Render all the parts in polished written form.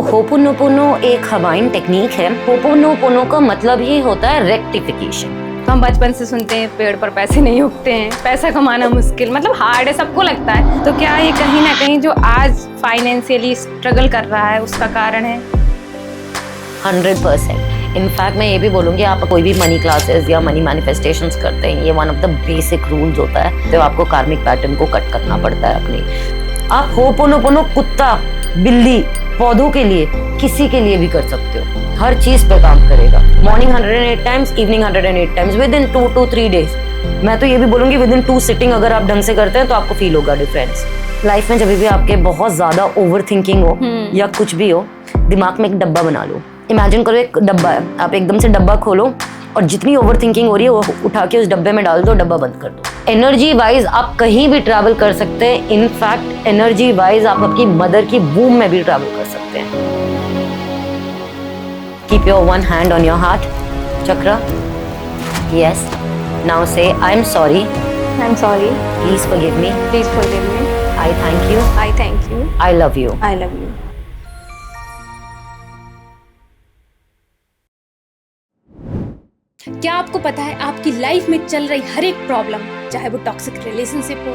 Ho'oponopono एक Hawaiian technique है। Ho'oponopono का मतलब ही होता है रेक्टिफिकेशन। तो हम बचपन से सुनते हैं पेड़ पर पैसे नहीं उगते हैं, पैसा कमाना मुश्किल, मतलब हार्ड है, सबको लगता है। तो क्या ये कहीं ना कहीं जो आज फाइनेंशियली स्ट्रगल कर रहा है उसका कारण है? 100%। इनफैक्ट मैं ये भी बोलूँगी, आप कोई भी मनी क्लासेस या मनी मैनिफेस्टेशंस करते हैं, ये one of the basic rules होता है। तो आपको कार्मिक पैटर्न को कट करना पड़ता है अपनी। आप होपोनोपोनो कुत्ता, बिल्ली, पौधों के लिए, किसी के लिए भी कर सकते हो। हर चीज पे काम करेगा। Morning 108 times, evening 108 times, with in 2 to 3 days. मैं तो ये भी बोलूंगी विद इन 2 सिटिंग अगर आप ढंग से करते हैं तो आपको फील होगा डिफरेंस। लाइफ में जब भी आपके बहुत ज्यादा ओवर थिंकिंग हो या कुछ भी हो, दिमाग में एक डब्बा बना लो। इमेजिन करो एक डब्बा है, आप एकदम से डब्बा खोलो और जितनी ओवर थिंकिंग हो रही है वो उठा के उस डब्बे में डाल दो, डब्बा बंद कर दो। एनर्जी वाइज आप कहीं भी ट्रैवल कर सकते हैं। इनफैक्ट एनर्जी वाइज आप आपकी मदर की वूम में भी ट्रैवल कर सकते हैं। Keep your one hand on your heart chakra. Yes, now say I am sorry. I am sorry. Please forgive me. Please forgive me. I thank you. I thank you. I love you. I love you. क्या आपको पता है आपकी life में चल रही हर एक problem, चाहे वो टॉक्सिक रिलेशनशिप हो,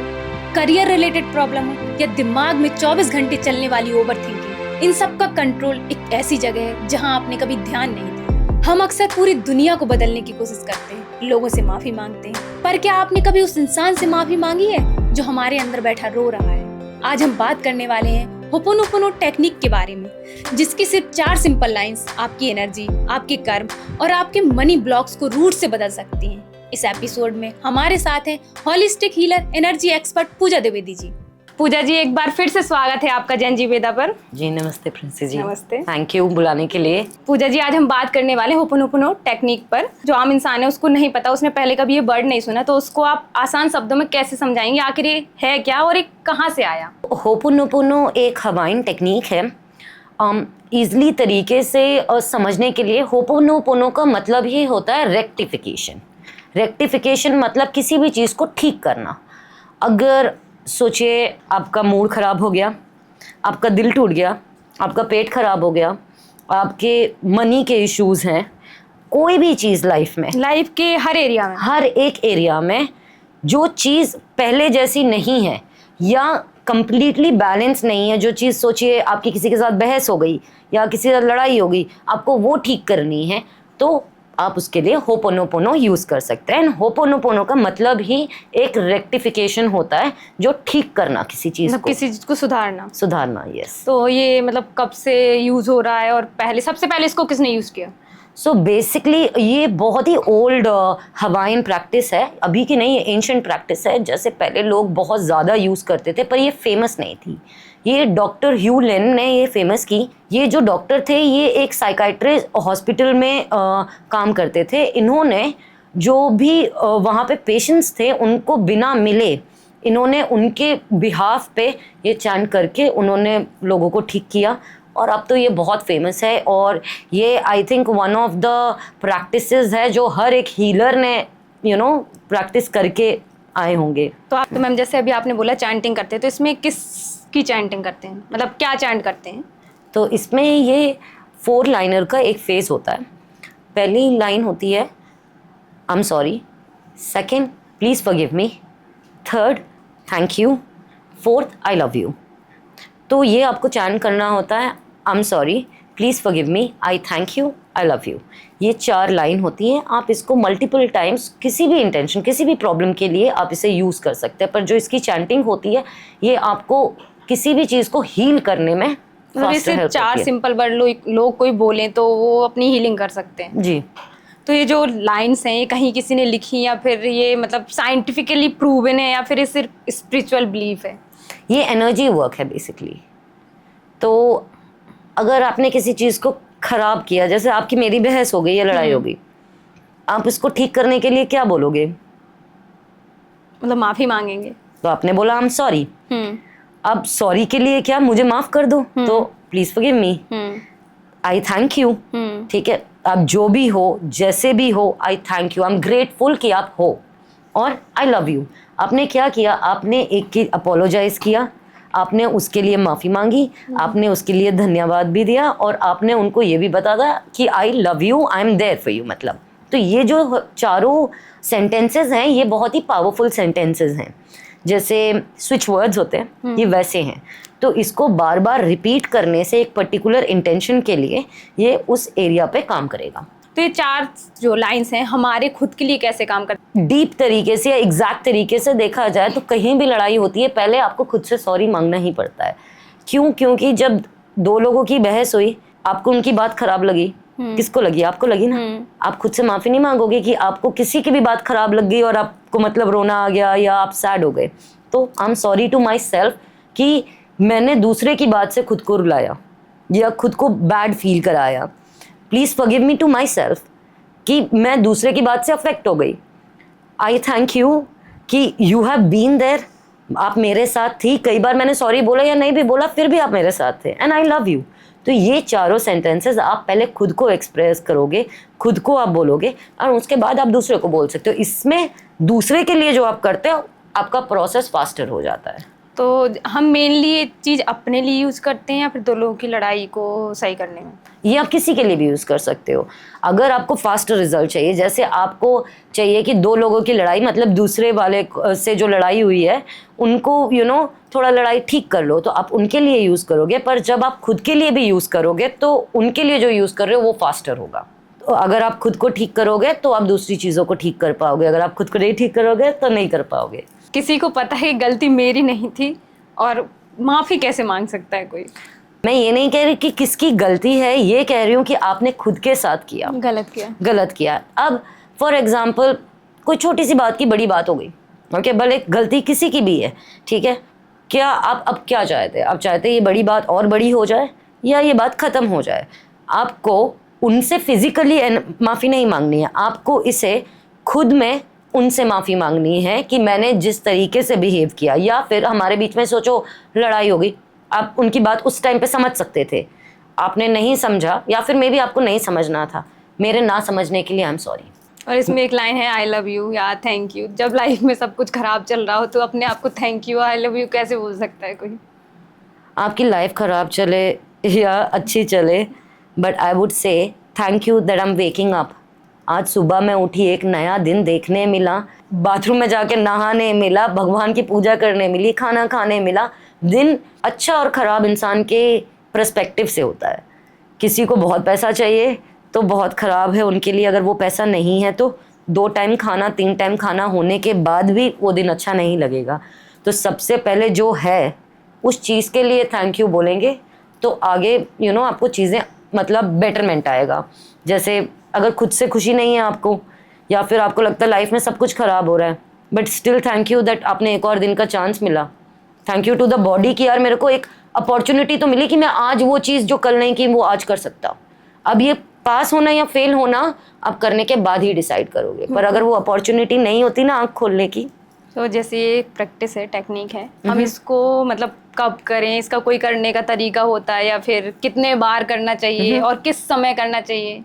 करियर रिलेटेड प्रॉब्लम हो या दिमाग में 24 घंटे चलने वाली ओवर थिंकिंग, इन सब का कंट्रोल एक ऐसी जगह है जहां आपने कभी ध्यान नहीं दिया। हम अक्सर पूरी दुनिया को बदलने की कोशिश करते हैं, लोगों से माफी मांगते हैं, पर क्या आपने कभी उस इंसान से माफी मांगी है जो हमारे अंदर बैठा रो रहा है? आज हम बात करने वाले हैं होपोनोपोनो टेक्निक के बारे में, जिसकी सिर्फ 4 सिंपल लाइंस आपकी एनर्जी, आपके कर्म और आपके मनी ब्लॉक्स को रूट से बदल सकती हैं। इस एपिसोड में हमारे साथ हैं होलिस्टिक हीलर, एनर्जी एक्सपर्ट पूजा द्विवेदी जी। पूजा जी, एक बार फिर से स्वागत है आपका जैन जी वेदा पर। जी नमस्ते प्रिंसी जी। नमस्ते। थैंक यू बुलाने के लिए। पूजा जी, आज हम बात करने वाले होपोनोपोनो टेक्निक पर। जो आम इंसान है उसको नहीं पता, उसने पहले कभी ये वर्ड नहीं सुना, तो उसको आप आसान शब्दों में कैसे समझाएंगे आखिर ये है क्या और ये कहाँ से आया? होपोनोपोनो एक हवाइन टेक्निक है। ईजिली तरीके से समझने के लिए, होपोनोपोनो का मतलब ही होता है रेक्टिफिकेशन। रेक्टिफिकेशन मतलब किसी भी चीज़ को ठीक करना। अगर सोचिए आपका मूड ख़राब हो गया, आपका दिल टूट गया, आपका पेट ख़राब हो गया, आपके मनी के इश्यूज़ हैं, कोई भी चीज़ लाइफ के हर एरिया में, हर एक एरिया में जो चीज़ पहले जैसी नहीं है या कंप्लीटली बैलेंस नहीं है, जो चीज़ सोचिए आपकी किसी के साथ बहस हो गई या किसी के साथ लड़ाई हो गई, आपको वो ठीक करनी है, तो आप उसके लिए होपोनोपोनो यूज़ कर सकते हैं। होपोनोपोनो का मतलब ही एक रेक्टिफिकेशन होता है, जो ठीक करना किसी चीज़ को, किसी चीज को सुधारना। यस। तो ये मतलब कब से यूज हो रहा है और सबसे पहले इसको किसने यूज किया? सो बेसिकली ये बहुत ही ओल्ड हवाइन प्रैक्टिस है, अभी की नहीं, एंशिएंट प्रैक्टिस है। जैसे पहले लोग बहुत ज़्यादा यूज़ करते थे पर ये फेमस नहीं थी। ये डॉक्टर ह्यू लिन ने ये फेमस की। ये जो डॉक्टर थे ये एक साइकाइट्रिस्ट हॉस्पिटल में काम करते थे। इन्होंने जो भी वहाँ पे पेशेंट्स थे उनको बिना मिले इन्होंने उनके बिहाफ पे ये चैंट करके उन्होंने लोगों को ठीक किया, और अब तो ये बहुत फेमस है। और ये I think one of the practices है जो हर एक हीलर ने प्रैक्टिस करके आए होंगे। तो आप, तो मैम जैसे अभी आपने बोला चैंटिंग करते हैं, तो इसमें किस की चैंटिंग करते हैं, मतलब क्या चैंट करते हैं? तो इसमें ये 4 लाइनर का एक फेज होता है। पहली लाइन होती है आई am sorry, second please forgive me, third thank you, fourth I love you. तो ये आपको चैंट करना होता है आई am sorry, please forgive me, I thank you, I love you. ये 4 लाइन होती हैं। आप इसको मल्टीपल टाइम्स किसी भी इंटेंशन, किसी भी प्रॉब्लम के लिए आप इसे यूज़ कर सकते हैं। पर जो इसकी चैंटिंग होती है ये आपको किसी भी चीज़ को हील करने में मतलब 4 सिंपल वर्ड लोग कोई बोलें तो वो अपनी हीलिंग कर सकते हैं जी। तो ये जो लाइंस हैं ये कहीं किसी ने लिखी या फिर ये मतलब साइंटिफिकली प्रूवन है या फिर ये सिर्फ स्पिरिचुअल बिलीफ है? ये एनर्जी वर्क है बेसिकली। तो अगर आपने किसी चीज़ को ख़राब किया, जैसे आपकी मेरी बहस हो गई या लड़ाई हो गई, आप इसको ठीक करने के लिए क्या बोलोगे? मतलब माफ़ी मांगेंगे। तो आपने बोला आई एम सॉरी। अब सॉरी के लिए क्या, मुझे माफ़ कर दो, तो please forgive me, I thank you. ठीक है, अब जो भी हो, जैसे भी हो, आई thank you, I am grateful कि आप हो, और आई लव यू। आपने क्या किया, आपने एक की अपोलोजाइज किया, आपने उसके लिए माफ़ी मांगी, आपने उसके लिए धन्यवाद भी दिया और आपने उनको ये भी बता दिया कि I love you, I am there for you. मतलब तो ये जो चारों सेंटेंसेस हैं ये बहुत ही पावरफुल सेंटेंसेस हैं। जैसे स्विच वर्ड्स होते हैं ये वैसे हैं। तो इसको बार बार रिपीट करने से एक पर्टिकुलर इंटेंशन के लिए ये उस एरिया पे काम करेगा। तो ये 4 जो लाइंस हैं हमारे खुद के लिए कैसे काम करते हैं? डीप तरीके से या एग्जैक्ट तरीके से देखा जाए तो कहीं भी लड़ाई होती है पहले आपको खुद से सॉरी मांगना ही पड़ता है। क्यों? क्योंकि जब 2 लोगों की बहस हुई, आपको उनकी बात खराब लगी, किसको लगी? आपको लगी ना। आप खुद से माफी नहीं मांगोगे कि आपको किसी की भी बात खराब लग गई और आपको मतलब रोना आ गया या आप सैड हो गए। तो I am sorry to my self कि मैंने दूसरे की बात से खुद को रुलाया या खुद को बैड फील कराया। Please forgive me to my self कि मैं दूसरे की बात से अफेक्ट हो गई। आई थैंक यू कि यू हैव बीन देयर, आप मेरे साथ थी। कई बार मैंने सॉरी बोला या नहीं भी बोला फिर भी आप मेरे साथ थे, एंड आई लव यू। तो ये चारों सेंटेंसेस आप पहले खुद को एक्सप्रेस करोगे, खुद को आप बोलोगे और उसके बाद आप दूसरे को बोल सकते हो। इसमें दूसरे के लिए जो आप करते हो आपका प्रोसेस फास्टर हो जाता है। तो हम मेनली ये चीज़ अपने लिए यूज़ करते हैं या फिर 2 लोगों की लड़ाई को सही करने में? ये आप किसी के लिए भी यूज़ कर सकते हो। अगर आपको फास्टर रिजल्ट चाहिए, जैसे आपको चाहिए कि 2 लोगों की लड़ाई मतलब दूसरे वाले से जो लड़ाई हुई है उनको थोड़ा लड़ाई ठीक कर लो, तो आप उनके लिए यूज़ करोगे। पर जब आप खुद के लिए भी यूज़ करोगे तो उनके लिए जो यूज़ कर रहे हो वो फास्टर होगा। तो अगर आप खुद को ठीक करोगे तो आप दूसरी चीज़ों को ठीक कर पाओगे, अगर आप खुद को नहीं ठीक करोगे तो नहीं कर पाओगे। किसी को पता है कि गलती मेरी नहीं थी और माफ़ी कैसे मांग सकता है कोई? मैं ये नहीं कह रही कि किसकी गलती है, ये कह रही हूँ कि आपने खुद के साथ किया, गलत किया। अब फॉर एग्जाम्पल कोई छोटी सी बात की बड़ी बात हो गई, ओके, भले गलती किसी की भी है, ठीक है। क्या आप अब क्या चाहते हैं? आप चाहते हैं ये बड़ी बात और बड़ी हो जाए या ये बात ख़त्म हो जाए? आपको उनसे फिजिकली माफ़ी नहीं मांगनी है, आपको इसे खुद में उनसे माफ़ी मांगनी है कि मैंने जिस तरीके से बिहेव किया। या फिर हमारे बीच में सोचो लड़ाई हो गई, आप उनकी बात उस टाइम पे समझ सकते थे, आपने नहीं समझा या फिर मे बी आपको नहीं समझना था, मेरे ना समझने के लिए आई एम सॉरी। और इसमें एक लाइन है आई लव यू या थैंक यू। जब लाइफ में सब कुछ खराब चल रहा हो तो अपने आप को thank you I love you कैसे बोल सकता है कोई? आपकी लाइफ ख़राब चले या अच्छी चले, but I would say thank you that I am waking up. आज सुबह मैं उठी, एक नया दिन देखने मिला, बाथरूम में जाके नहाने मिला, भगवान की पूजा करने मिली, खाना खाने मिला। दिन अच्छा और ख़राब इंसान के पर्सपेक्टिव से होता है। किसी को बहुत पैसा चाहिए तो बहुत ख़राब है उनके लिए, अगर वो पैसा नहीं है तो 2 टाइम खाना 3 टाइम खाना होने के बाद भी वो दिन अच्छा नहीं लगेगा। तो सबसे पहले जो है उस चीज़ के लिए थैंक यू बोलेंगे तो आगे आपको चीज़ें मतलब बेटरमेंट आएगा। जैसे अगर खुद से खुशी नहीं है आपको या फिर आपको लगता है लाइफ में सब कुछ ख़राब हो रहा है, but still thank you that आपने एक और दिन का चांस मिला। Thank you to the body कि यार मेरे को एक अपॉर्चुनिटी तो मिली कि मैं आज वो चीज़ जो कल नहीं की वो आज कर सकता हूँ। अब ये पास होना या फेल होना आप करने के बाद ही डिसाइड करोगे, पर अगर वो अपॉर्चुनिटी नहीं होती ना आँख खोलने की। तो जैसे ये प्रैक्टिस है, टेक्निक है, हम इसको मतलब कब करें, इसका कोई करने का तरीका होता है या फिर कितने बार करना चाहिए और किस समय करना चाहिए?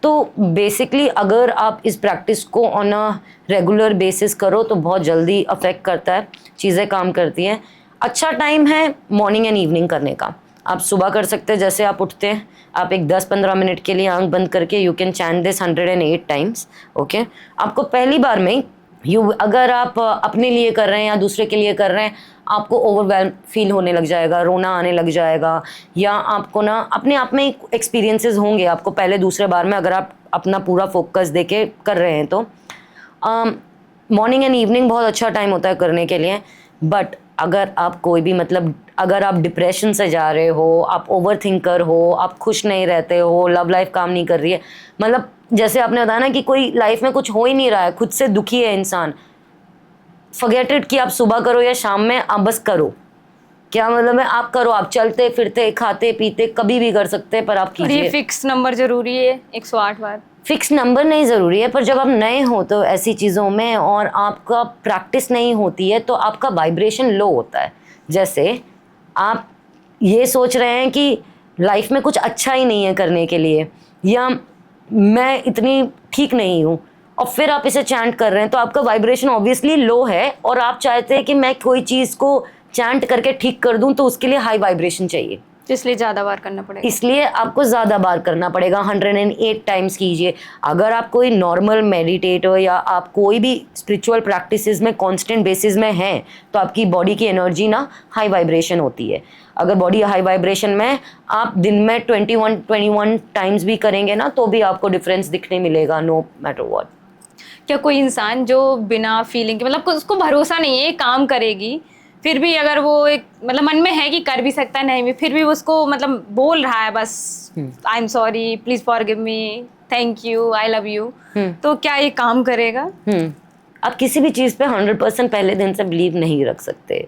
तो बेसिकली अगर आप इस प्रैक्टिस को ऑन अ रेगुलर बेसिस करो तो बहुत जल्दी अफेक्ट करता है, चीज़ें काम करती हैं। अच्छा टाइम है मॉर्निंग एंड इवनिंग करने का। आप सुबह कर सकते हैं, जैसे आप उठते हैं आप एक 10-15 मिनट के लिए आंख बंद करके you can chant this 108 times, okay. आपको पहली बार में अगर आप अपने लिए कर रहे हैं या दूसरे के लिए कर रहे हैं आपको ओवरवेल्म फील होने लग जाएगा, रोना आने लग जाएगा, या आपको ना अपने आप में एक्सपीरियंसेस होंगे आपको पहले दूसरे बार में अगर आप अपना पूरा फोकस देके कर रहे हैं तो। मॉर्निंग एंड इवनिंग बहुत अच्छा टाइम होता है करने के लिए। बट अगर आप कोई भी मतलब अगर आप डिप्रेशन से जा रहे हो, आप ओवर थिंकर हो, आप खुश नहीं रहते हो, लव लाइफ काम नहीं कर रही है, मतलब जैसे आपने बताया ना कि कोई लाइफ में कुछ हो ही नहीं रहा है, खुद से दुखी है इंसान, फॉरगेट इट कि आप सुबह करो या शाम में, आप बस करो। क्या मतलब है, आप करो, आप चलते फिरते खाते पीते कभी भी कर सकते हैं, पर आप कीजिए। ये फिक्स नंबर जरूरी है 108 बार? फिक्स नंबर नहीं ज़रूरी है, पर जब आप नए हो तो ऐसी चीज़ों में और आपका प्रैक्टिस नहीं होती है तो आपका वाइब्रेशन लो होता है। जैसे आप ये सोच रहे हैं कि लाइफ में कुछ अच्छा ही नहीं है करने के लिए, या मैं इतनी ठीक नहीं हूँ, और फिर आप इसे चैंट कर रहे हैं तो आपका वाइब्रेशन ऑब्वियसली लो है और आप चाहते हैं कि मैं कोई चीज़ को चैंट करके ठीक कर दूं तो उसके लिए हाई वाइब्रेशन चाहिए, इसलिए ज्यादा बार करना पड़ेगा। इसलिए आपको ज़्यादा बार करना पड़ेगा। 108 टाइम्स कीजिए। अगर आप कोई नॉर्मल मेडिटेटर या आप कोई भी स्पिरिचुअल प्रैक्टिसेस में कांस्टेंट बेसिस में हैं तो आपकी बॉडी की एनर्जी ना हाई वाइब्रेशन होती है। अगर बॉडी हाई वाइब्रेशन में आप दिन में 21 टाइम्स भी करेंगे ना तो भी आपको डिफरेंस दिखने मिलेगा, नो मैटर व्हाट। क्या कोई इंसान जो बिना फीलिंग के, मतलब उसको भरोसा नहीं है काम करेगी, फिर भी अगर वो एक मतलब मन में है कि कर भी सकता है नहीं भी, फिर भी उसको मतलब बोल रहा है बस आई am sorry, please forgive me, thank you, I love you, तो क्या ये काम करेगा? आप किसी भी चीज़ पे 100% पहले दिन से बिलीव नहीं रख सकते।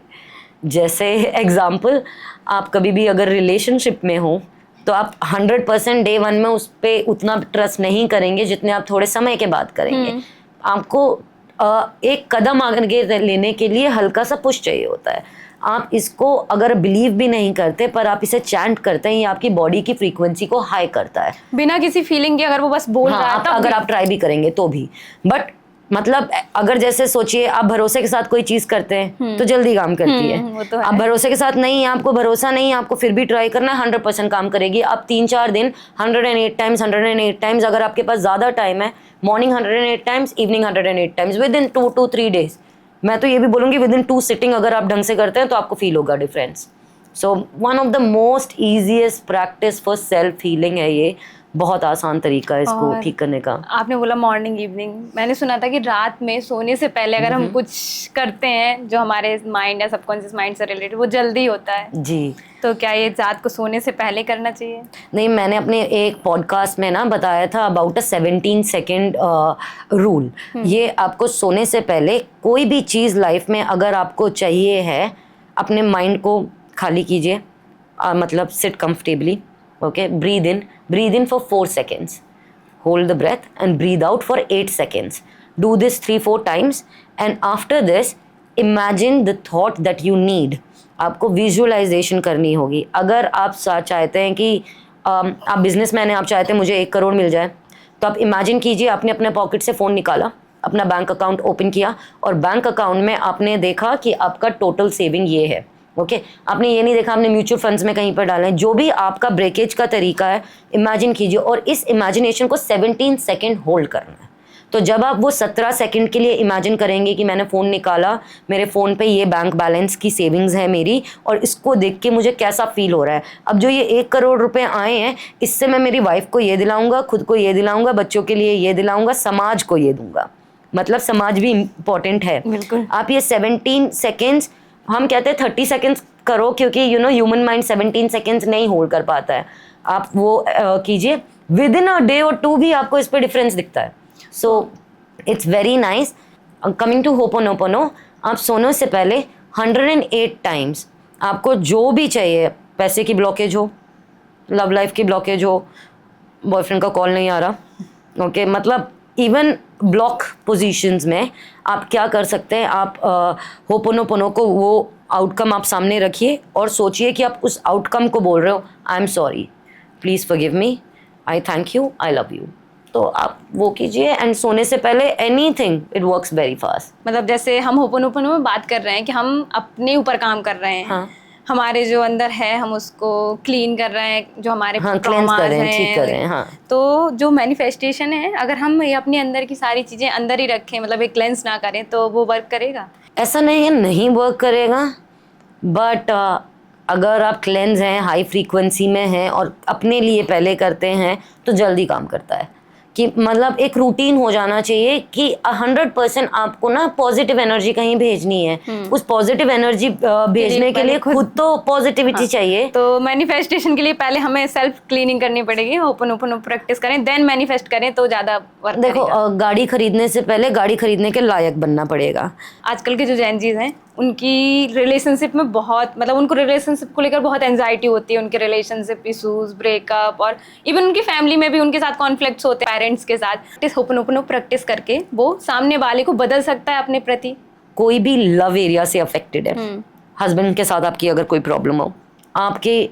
जैसे एग्जाम्पल, आप कभी भी अगर रिलेशनशिप में हो तो आप 100% डे 1 में उस पर उतना ट्रस्ट नहीं करेंगे जितने आप थोड़े समय के बाद करेंगे। आपको एक कदम आगे लेने के लिए हल्का सा पुश चाहिए होता है। आप इसको अगर बिलीव भी नहीं करते पर आप इसे चैंट करते हैं, ये आपकी बॉडी की फ्रीक्वेंसी को हाई करता है बिना किसी फीलिंग के। अगर वो बस बोल रहा है अगर आप ट्राई भी करेंगे तो भी, बट मतलब अगर जैसे सोचिए आप भरोसे के साथ कोई चीज करते हैं तो जल्दी काम करती है। वो तो है। आप भरोसे के साथ नहीं है, आपको भरोसा नहीं है, आपको फिर भी ट्राई करना है, 100% काम करेगी। आप 3-4 दिन 108 टाइम्स अगर आपके पास ज्यादा टाइम है, morning 108 times, evening 108 times, with in 2 to 3 days, मैं तो ये भी बोलूँगी विद इन 2 सिटिंग अगर आप ढंग से करते हैं तो आपको फील होगा difference. So one of the most easiest practice for self healing है ये। बहुत आसान तरीका है इसको ठीक करने का। आपने बोला मॉर्निंग इवनिंग, मैंने सुना था कि रात में सोने से पहले अगर हम कुछ करते हैं जो हमारे माइंड या सबकॉन्शियस माइंड से रिलेटेड, वो जल्दी होता है जी। तो क्या ये रात को सोने से पहले करना चाहिए? नहीं, मैंने अपने एक पॉडकास्ट में ना बताया था अबाउट 17 सेकेंड रूल। ये आपको सोने से पहले कोई भी चीज़ लाइफ में अगर आपको चाहिए है, अपने माइंड को खाली कीजिए, मतलब seat comfortably, okay, breathe in for 4 seconds, hold the breath and breathe out for 8 seconds. Do this 3-4 times and after this imagine the thought that you need. आपको विजुअलाइजेशन करनी होगी। अगर आप चाहते हैं कि आप बिजनेसमैन हैं, आप चाहते हैं मुझे 1 करोड़ मिल जाए, तो आप इमेजिन कीजिए आपने अपने पॉकेट से फ़ोन निकाला, अपना बैंक अकाउंट ओपन किया और बैंक अकाउंट में आपने देखा कि आपका टोटल सेविंग ये है। ओके, आपने ये नहीं देखा आपने म्यूचुअल फंड्स में कहीं पर डाले हैं, जो भी आपका ब्रेकेज का तरीका है इमेजिन कीजिए और इस इमेजिनेशन को 17 सेकेंड होल्ड करना है। तो जब आप वो 17 सेकेंड के लिए इमेजिन करेंगे कि मैंने फ़ोन निकाला, मेरे फ़ोन पे ये बैंक बैलेंस की सेविंग्स है मेरी और इसको देख के मुझे कैसा फील हो रहा है, अब जो ये 1 करोड़ रुपए आए हैं इससे मैं मेरी वाइफ को ये दिलाऊंगा, खुद को ये दिलाऊंगा, बच्चों के लिए ये दिलाऊंगा, समाज को ये दूंगा। मतलब समाज भी इम्पोर्टेंट है। बिल्कुल। आप ये 17 सेकेंड्स, हम कहते हैं 30 सेकेंड्स करो क्योंकि ह्यूमन माइंड 17 सेकेंड्स नहीं होल्ड कर पाता है। आप वो कीजिए, विद इन अ डे और 2 भी आपको इस पर डिफरेंस दिखता है। So it's very nice. Coming to ho'oponopono, आप सोने से पहले 108 टाइम्स आपको जो भी चाहिए, पैसे की ब्लॉकेज हो, लव लाइफ की ब्लॉकेज हो, बॉयफ्रेंड का कॉल नहीं आ रहा, ओके, मतलब इवन ब्लॉक पोजीशंस में आप क्या कर सकते हैं, आप होपोनोपोनो को वो आउटकम आप सामने रखिए और सोचिए कि आप उस आउटकम को बोल रहे हो, आई am sorry, please forgive me, I thank you, I love you. तो आप वो कीजिए एंड सोने से पहले anything, it works very fast. मतलब जैसे हम होपोनोपोनो में बात कर रहे हैं कि हम अपने ऊपर काम कर रहे हैं। हाँ। हमारे जो अंदर है हम उसको क्लीन कर रहे हैं, जो हमारे क्लेंस कर रहे हैं, ठीक कर रहे हैं। हाँ। तो जो मैनिफेस्टेशन है, अगर हम ये अपने अंदर की सारी चीज़ें अंदर ही रखें, मतलब एक क्लेंस ना करें, तो वो वर्क करेगा? ऐसा नहीं है नहीं वर्क करेगा, बट अगर आप क्लेंस हैं, हाई फ्रीक्वेंसी में हैं और अपने लिए पहले करते हैं तो जल्दी काम करता है। कि मतलब एक रूटीन हो जाना चाहिए कि 100% आपको ना पॉजिटिव एनर्जी कहीं भेजनी है। उस पॉजिटिव एनर्जी भेजने के लिए खुद तो पॉजिटिविटी चाहिए। तो मैनिफेस्टेशन के लिए पहले हमें सेल्फ क्लीनिंग करनी पड़ेगी, होपोनोपोनो प्रैक्टिस करें, देन मैनिफेस्ट करें तो ज़्यादा वर्क देखो, गाड़ी खरीदने से पहले गाड़ी खरीदने के लायक बनना पड़ेगा। आजकल के जो जेनजीज हैं उनकी रिलेशनशिप में बहुत, मतलब उनको रिलेशनशिप को लेकर बहुत एंजाइटी होती है, उनके रिलेशनशिप इशूज, ब्रेकअप, और इवन उनकी फैमिली में भी उनके साथ कॉन्फ्लिक्ट्स होते हैं पेरेंट्स के साथ। होपोनोपोनो प्रैक्टिस करके वो सामने वाले को बदल सकता है अपने प्रति। कोई भी लव एरिया से अफेक्टेड है, हस्बैंड के साथ आपकी अगर कोई प्रॉब्लम हो, आपके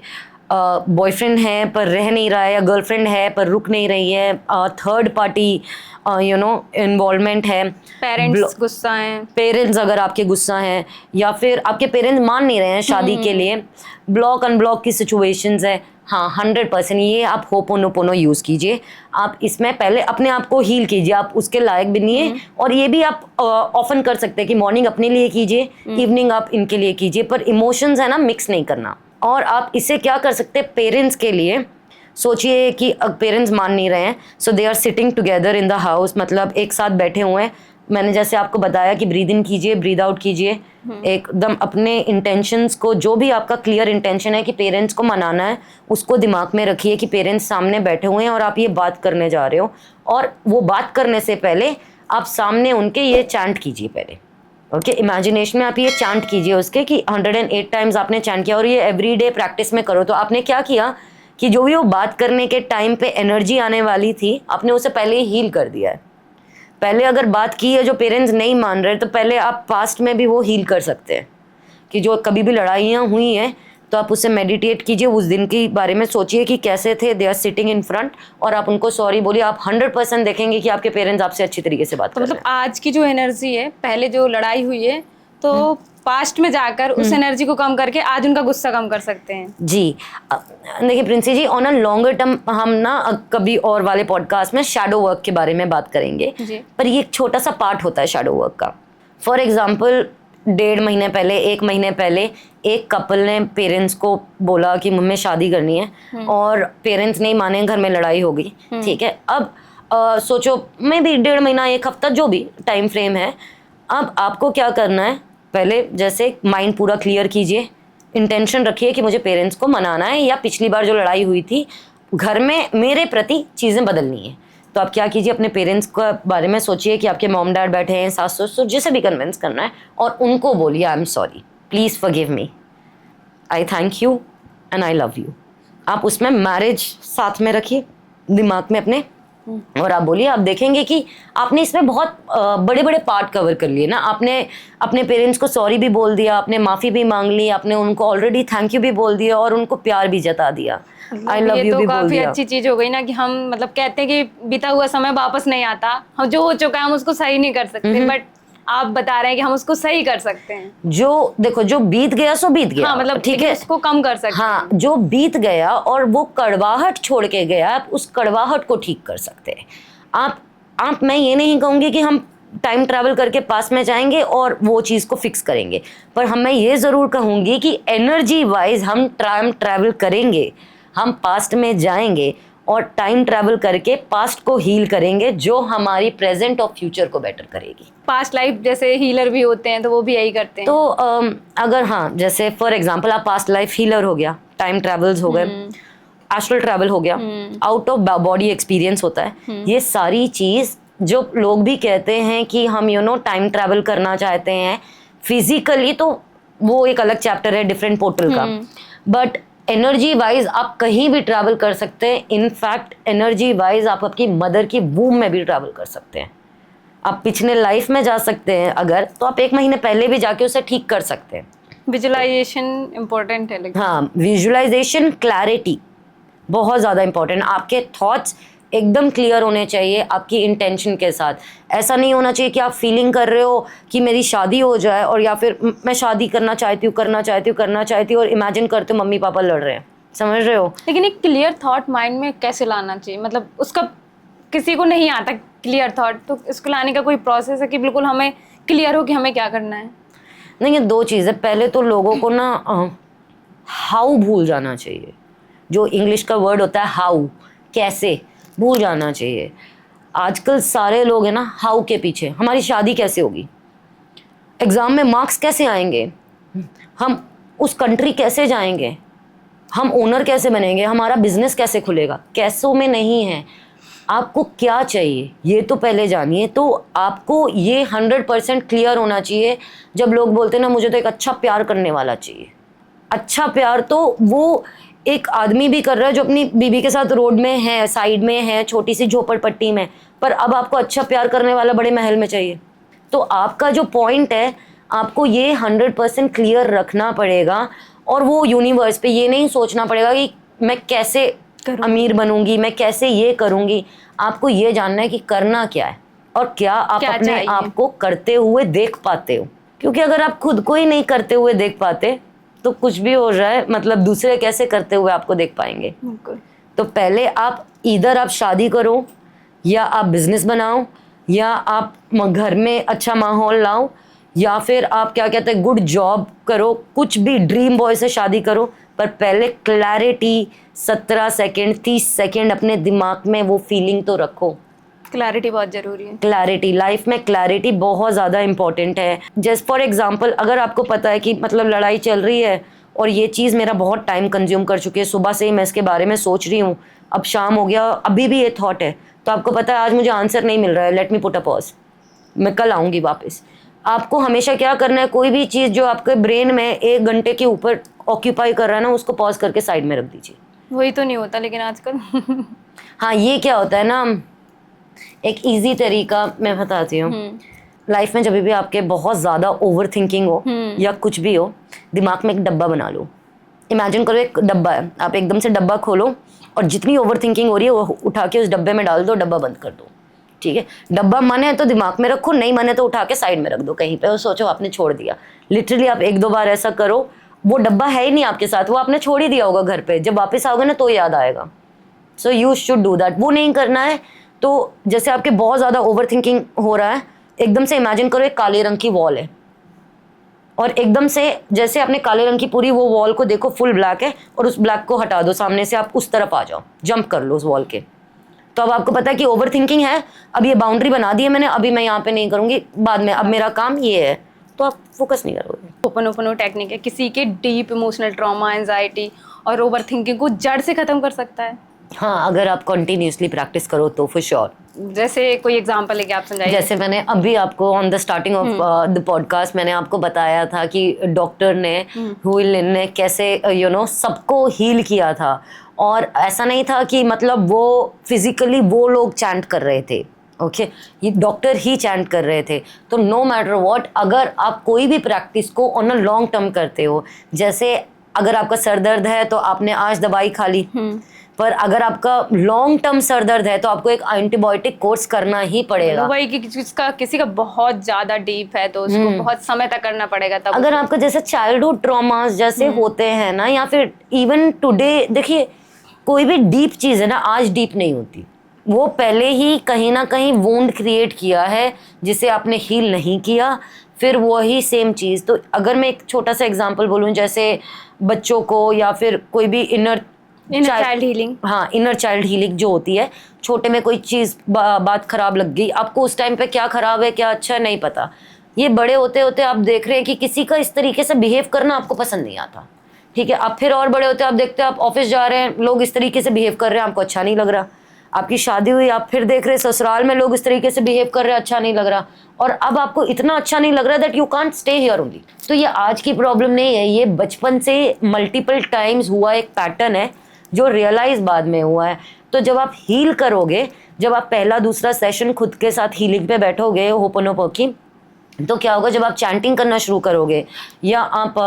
बॉयफ्रेंड है पर रह नहीं रहा है, या गर्लफ्रेंड है पर रुक नहीं रही है, थर्ड पार्टी इन्वॉल्वमेंट है, पेरेंट्स गुस्सा हैं, पेरेंट्स अगर आपके गुस्सा हैं, या फिर आपके पेरेंट्स मान नहीं रहे हैं शादी के लिए, ब्लॉक अनब्लॉक की सिचुएशंस है, हाँ 100% ये आप होपोनोपोनो यूज़ कीजिए। आप इसमें पहले अपने आप को हील कीजिए, आप उसके लायक भी नहीं है। और ये भी आप ऑफन कर सकते हैं कि मॉर्निंग अपने लिए कीजिए, इवनिंग आप इनके लिए कीजिए, पर इमोशंस है ना मिक्स नहीं करना। और आप इसे क्या कर सकते हैं, पेरेंट्स के लिए सोचिए कि पेरेंट्स मान नहीं रहे हैं, so they are sitting together in the house, मतलब एक साथ बैठे हुए हैं। मैंने जैसे आपको बताया कि ब्रीद इन कीजिए, ब्रीद आउट कीजिए, एकदम अपने इंटेंशंस को, जो भी आपका क्लियर इंटेंशन है कि पेरेंट्स को मनाना है, उसको दिमाग में रखिए कि पेरेंट्स सामने बैठे हुए हैं और आप ये बात करने जा रहे हो। और वो बात करने से पहले आप सामने उनके ये चैंट कीजिए पहले, ओके इमेजिनेशन में आप ये चैंट कीजिए उसके कि 108 टाइम्स आपने चैंट किया। और ये एवरीडे प्रैक्टिस में करो। तो आपने क्या किया कि जो भी वो बात करने के टाइम पे एनर्जी आने वाली थी, आपने उसे पहले ही हील कर दिया है। पहले अगर बात की है जो पेरेंट्स नहीं मान रहे, तो पहले आप पास्ट में भी वो हील कर सकते हैं कि जो कभी भी लड़ाइयाँ हुई हैं, तो आप उससे मेडिटेट कीजिए, उस दिन के बारे में सोचिए कि कैसे थे, they are sitting in front, और आप उनको सॉरी बोलिए। आप 100% देखेंगे कि आपके पेरेंट्स आपसे अच्छी तरीके से बात कर रहे हैं। मतलब आज की जो एनर्जी है, पहले जो लड़ाई हुई है, तो पास्ट में जाकर उस एनर्जी को कम करके आज उनका गुस्सा कम कर सकते हैं। जी देखिए प्रिंसी जी, ऑन अ लॉन्गर टर्म हम ना कभी और वाले पॉडकास्ट में शैडो वर्क के बारे में बात करेंगे जी। पर ये एक छोटा सा पार्ट होता है शैडो वर्क का। फॉर एग्जाम्पल 1.5 महीने पहले, 1 महीने पहले एक कपल ने पेरेंट्स को बोला कि मुझे शादी करनी है, और पेरेंट्स नहीं माने, घर में लड़ाई हो गई, ठीक है। अब सोचो मैं भी 1.5 महीना, 1 हफ्ता, जो भी टाइम फ्रेम है, अब आपको क्या करना है, पहले जैसे माइंड पूरा क्लियर कीजिए, इंटेंशन रखिए कि मुझे पेरेंट्स को मनाना है, या पिछली बार जो लड़ाई हुई थी घर में मेरे प्रति चीज़ें बदलनी है। तो आप क्या कीजिए, अपने पेरेंट्स के बारे में सोचिए कि आपके मॉम डैड बैठे हैं, सास ससुर, जिसे भी कन्विंस करना है, और उनको बोलिए आई am sorry, please forgive me, I thank you and I love you. आप उसमें मैरिज साथ में रखिए दिमाग में अपने, और आप बोलिए। आप देखेंगे कि आपने इसमें बहुत बड़े बड़े पार्ट कवर कर लिए ना। आपने अपने पेरेंट्स को सॉरी भी बोल दिया, आपने माफ़ी भी मांग ली, आपने उनको ऑलरेडी थैंक यू भी बोल दिया, और उनको प्यार भी जता दिया, आई लव यू भी बोल दिया। काफी अच्छी चीज हो गई ना कि हम मतलब कहते हैं कि बीता हुआ समय वापस नहीं आता, हम जो हो चुका है हम उसको सही नहीं कर सकते, बट आप बता रहे हैं कि हम उसको सही कर सकते हैं। जो देखो, जो बीत गया सो बीत गया, हाँ, मतलब ठीक है, उसको कम कर सकते हाँ, जो बीत गया और वो कड़वाहट छोड़ के गया, आप उस कड़वाहट को ठीक कर सकते हैं। आप मैं ये नहीं कहूँगी कि हम टाइम ट्रैवल करके पास में जाएंगे और वो चीज़ को फिक्स करेंगे, पर मैं ये ज़रूर कहूँगी कि एनर्जी वाइज हम टाइम ट्रैवल करेंगे, हम पास्ट में जाएंगे और टाइम ट्रैवल करके पास्ट को हील करेंगे, जो हमारी प्रेजेंट और फ्यूचर को बेटर करेगी। पास्ट लाइफ जैसे हीलर भी होते हैं, तो वो भी यही करते हैं। तो अगर हाँ, जैसे फॉर एग्जांपल आप पास्ट लाइफ हीलर हो गया, टाइम ट्रैवल्स हो गए, एस्ट्रल ट्रैवल हो गया, आउट ऑफ बॉडी एक्सपीरियंस होता है, ये सारी चीज़ जो लोग भी कहते हैं कि हम टाइम ट्रैवल करना चाहते हैं फिजिकली, तो वो एक अलग चैप्टर है डिफरेंट पोर्टल का, बट एनर्जी वाइज आप कहीं भी ट्रैवल कर सकते हैं। इनफैक्ट एनर्जी वाइज आप आपकी मदर की वूम में भी ट्रैवल कर सकते हैं। आप पिछले लाइफ में जा सकते हैं अगर, तो आप 1 महीने पहले भी जाके उसे ठीक कर सकते हैं। विजुअलाइजेशन इम्पोर्टेंट है, लेकिन हाँ, विजुअलाइजेशन, क्लैरिटी बहुत ज़्यादा इंपॉर्टेंट। आपके थॉट्स एकदम क्लियर होने चाहिए आपकी इंटेंशन के साथ। ऐसा नहीं होना चाहिए कि आप फीलिंग कर रहे हो कि मेरी शादी हो जाए, और या फिर मैं शादी करना चाहती हूँ और इमेजिन करते हो मम्मी पापा लड़ रहे हैं, समझ रहे हो। लेकिन एक क्लियर थॉट माइंड में कैसे लाना चाहिए, मतलब उसका किसी को नहीं आता क्लियर थॉट, तो इसको लाने का कोई प्रोसेस है कि बिल्कुल हमें क्लियर हो कि हमें क्या करना है? नहीं, ये 2 चीज़ें। पहले तो लोगों को ना हाउ भूल जाना चाहिए, जो इंग्लिश का वर्ड होता है हाउ, कैसे, भूल जाना चाहिए। आजकल सारे लोग हैं ना हाउ के पीछे, हमारी शादी कैसे होगी, एग्ज़ाम में मार्क्स कैसे आएंगे, हम उस कंट्री कैसे जाएंगे, हम ओनर कैसे बनेंगे, हमारा बिजनेस कैसे खुलेगा। कैसों में नहीं है, आपको क्या चाहिए ये तो पहले जानिए। तो आपको ये 100% क्लियर होना चाहिए। जब लोग बोलते हैं ना मुझे तो एक अच्छा प्यार करने वाला चाहिए, अच्छा प्यार तो वो एक आदमी भी कर रहा है जो अपनी बीवी के साथ रोड में है, साइड में है, छोटी सी झोपड़पट्टी में, पर अब आपको अच्छा प्यार करने वाला बड़े महल में चाहिए। तो आपका जो पॉइंट है, आपको ये 100% क्लियर रखना पड़ेगा, और वो यूनिवर्स पे ये नहीं सोचना पड़ेगा कि मैं कैसे करूँ। अमीर बनूंगी, मैं कैसे ये करूंगी। आपको ये जानना है कि करना क्या है और क्या आप क्या अपने चाहिए। आप को करते हुए देख पाते हो। क्योंकि अगर आप खुद को ही नहीं करते हुए देख पाते तो कुछ भी हो जाए, मतलब दूसरे कैसे करते हुए आपको देख पाएंगे। बिल्कुल। तो पहले आप इधर आप शादी करो, या आप बिजनेस बनाओ, या आप घर में अच्छा माहौल लाओ, या फिर आप क्या कहते हैं गुड जॉब करो, कुछ भी, ड्रीम बॉय से शादी करो, पर पहले क्लैरिटी 17 सेकंड 30 सेकंड अपने दिमाग में वो फीलिंग तो रखो। क्लैरिटी बहुत जरूरी है। क्लैरिटी, लाइफ में क्लैरिटी बहुत ज़्यादा इंपॉर्टेंट है। जस्ट फॉर एग्जांपल, अगर आपको पता है कि मतलब लड़ाई चल रही है और ये चीज़ मेरा बहुत टाइम कंज्यूम कर चुकी है, सुबह से ही मैं इसके बारे में सोच रही हूँ, अब शाम हो गया, अभी भी ये थॉट है, तो आपको पता है आज मुझे आंसर नहीं मिल रहा है, let me put a pause, मैं कल आऊँगी वापस। आपको हमेशा क्या करना है, कोई भी चीज़ जो आपके ब्रेन में 1 घंटे के ऊपर ऑक्यूपाई कर रहा है ना, उसको पॉज करके साइड में रख दीजिए। वही तो नहीं होता लेकिन आजकल। हाँ, ये क्या होता है ना, एक इजी तरीका मैं बताती हूँ। लाइफ में जब भी आपके बहुत ज़्यादा ओवर थिंकिंग हो या कुछ भी हो, दिमाग में एक डब्बा बना लो। इमेजिन करो एक डब्बा है, आप एकदम से डब्बा खोलो और जितनी ओवर थिंकिंग हो रही है वो उठा के उस डब्बे में डाल दो, डब्बा बंद कर दो। ठीक है, डब्बा मन है तो दिमाग में रखो, नहीं मन है तो उठा के साइड में रख दो कहीं पे और सोचो आपने छोड़ दिया। लिटरली आप 1-2 बार ऐसा करो, वो डब्बा है ही नहीं आपके साथ, वो आपने छोड़ ही दिया होगा घर पे, जब वापस आओगे ना तो याद आएगा। So you should do that. वो नहीं करना है तो जैसे आपके बहुत ज़्यादा ओवर थिंकिंग हो रहा है, एकदम से इमेजिन करो एक काले रंग की वॉल है और एकदम से जैसे आपने काले रंग की पूरी वो वॉल को देखो फुल ब्लैक है और उस ब्लैक को हटा दो सामने से, आप उस तरफ आ जाओ, जंप कर लो उस वॉल के। तो अब आपको पता है कि ओवर थिंकिंग है, अब ये बाउंड्री बना दी है मैंने, अभी मैं यहाँ पे नहीं करूँगी, बाद में, अब मेरा काम ये है, तो आप फोकस नहीं करोगे। ओपन टेक्निक है, किसी के डीप इमोशनल ट्रॉमा, एंजाइटी और ओवर थिंकिंग को जड़ से खत्म कर सकता है। हाँ, अगर आप कंटिन्यूसली प्रैक्टिस करो तो फॉर श्योर। जैसे कोई एग्जांपल लेके आप समझाइए। जैसे मैंने अभी आपको on the starting of the podcast मैंने आपको बताया था कि डॉक्टर ने, हुई लिन ने कैसे सबको हील किया था, और ऐसा नहीं था कि मतलब वो फिजिकली वो लोग चैंट कर रहे थे, ओके, ये डॉक्टर ही चैंट कर रहे थे। तो नो मैटर व्हाट, अगर आप कोई भी प्रैक्टिस को ऑन अ लॉन्ग टर्म करते हो, जैसे अगर आपका सर दर्द है तो आपने आज दवाई खा ली, पर अगर आपका लॉन्ग टर्म सर दर्द है तो आपको एक एंटीबायोटिक कोर्स करना ही पड़ेगा। वही कि किसी का बहुत ज्यादा डीप है तो उसको बहुत समय तक करना पड़ेगा। तब अगर आपका जैसे चाइल्डहुड ट्रॉमास जैसे होते हैं ना, या फिर इवन टुडे, देखिए कोई भी डीप चीज़ है ना आज डीप नहीं होती, वो पहले ही कहीं ना कहीं वुंड क्रिएट किया है जिसे आपने हील नहीं किया, फिर वही सेम चीज़। तो अगर मैं एक छोटा सा एग्जांपल बोलूँ, जैसे बच्चों को या फिर कोई भी इनर चाइल्ड हीलिंग, हाँ, इनर चाइल्ड हीलिंग जो होती है, छोटे में कोई चीज़ बात खराब लग गई आपको, उस टाइम पे क्या खराब है क्या अच्छा है नहीं पता, ये बड़े होते होते आप देख रहे हैं कि किसी का इस तरीके से बिहेव करना आपको पसंद नहीं आता, ठीक है, आप फिर और बड़े होते आप देखते हैं आप ऑफिस जा रहे हैं, लोग इस तरीके से बिहेव कर रहे हैं, आपको अच्छा नहीं लग रहा, आपकी शादी हुई, आप फिर देख रहे हैं ससुराल में लोग इस तरीके से बिहेव कर रहे हैं, अच्छा नहीं लग रहा, और अब आपको इतना अच्छा नहीं लग रहा that you can't stay here only. तो ये आज की प्रॉब्लम नहीं है, ये बचपन से मल्टीपल टाइम्स हुआ एक पैटर्न है जो रियलाइज बाद में हुआ है। तो जब आप हील करोगे, जब आप पहला दूसरा सेशन खुद के साथ हीलिंग पे बैठोगे होपोनोपो की, तो क्या होगा, जब आप चैंटिंग करना शुरू करोगे या आप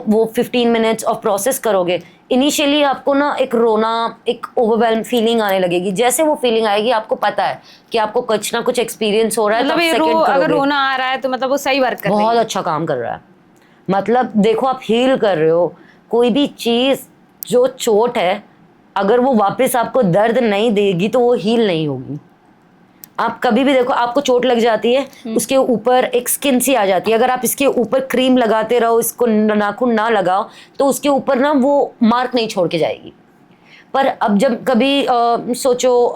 वो 15 मिनट्स ऑफ प्रोसेस करोगे, इनिशियली आपको ना एक रोना, एक ओवरवेल्म फीलिंग आने लगेगी। जैसे वो फीलिंग आएगी आपको पता है कि आपको कुछ ना कुछ एक्सपीरियंस हो रहा है, मतलब अगर रोना आ रहा है तो मतलब वो सही वर्क कर रही है, बहुत अच्छा काम कर रहा है। मतलब देखो आप हील कर रहे हो, कोई भी चीज़ जो चोट है अगर वो वापस आपको दर्द नहीं देगी तो वो हील नहीं होगी। आप कभी भी देखो, आपको चोट लग जाती है, उसके ऊपर एक स्किन सी आ जाती है, अगर आप इसके ऊपर क्रीम लगाते रहो, इसको नाखून ना लगाओ, तो उसके ऊपर ना वो मार्क नहीं छोड़ के जाएगी। पर अब जब कभी सोचो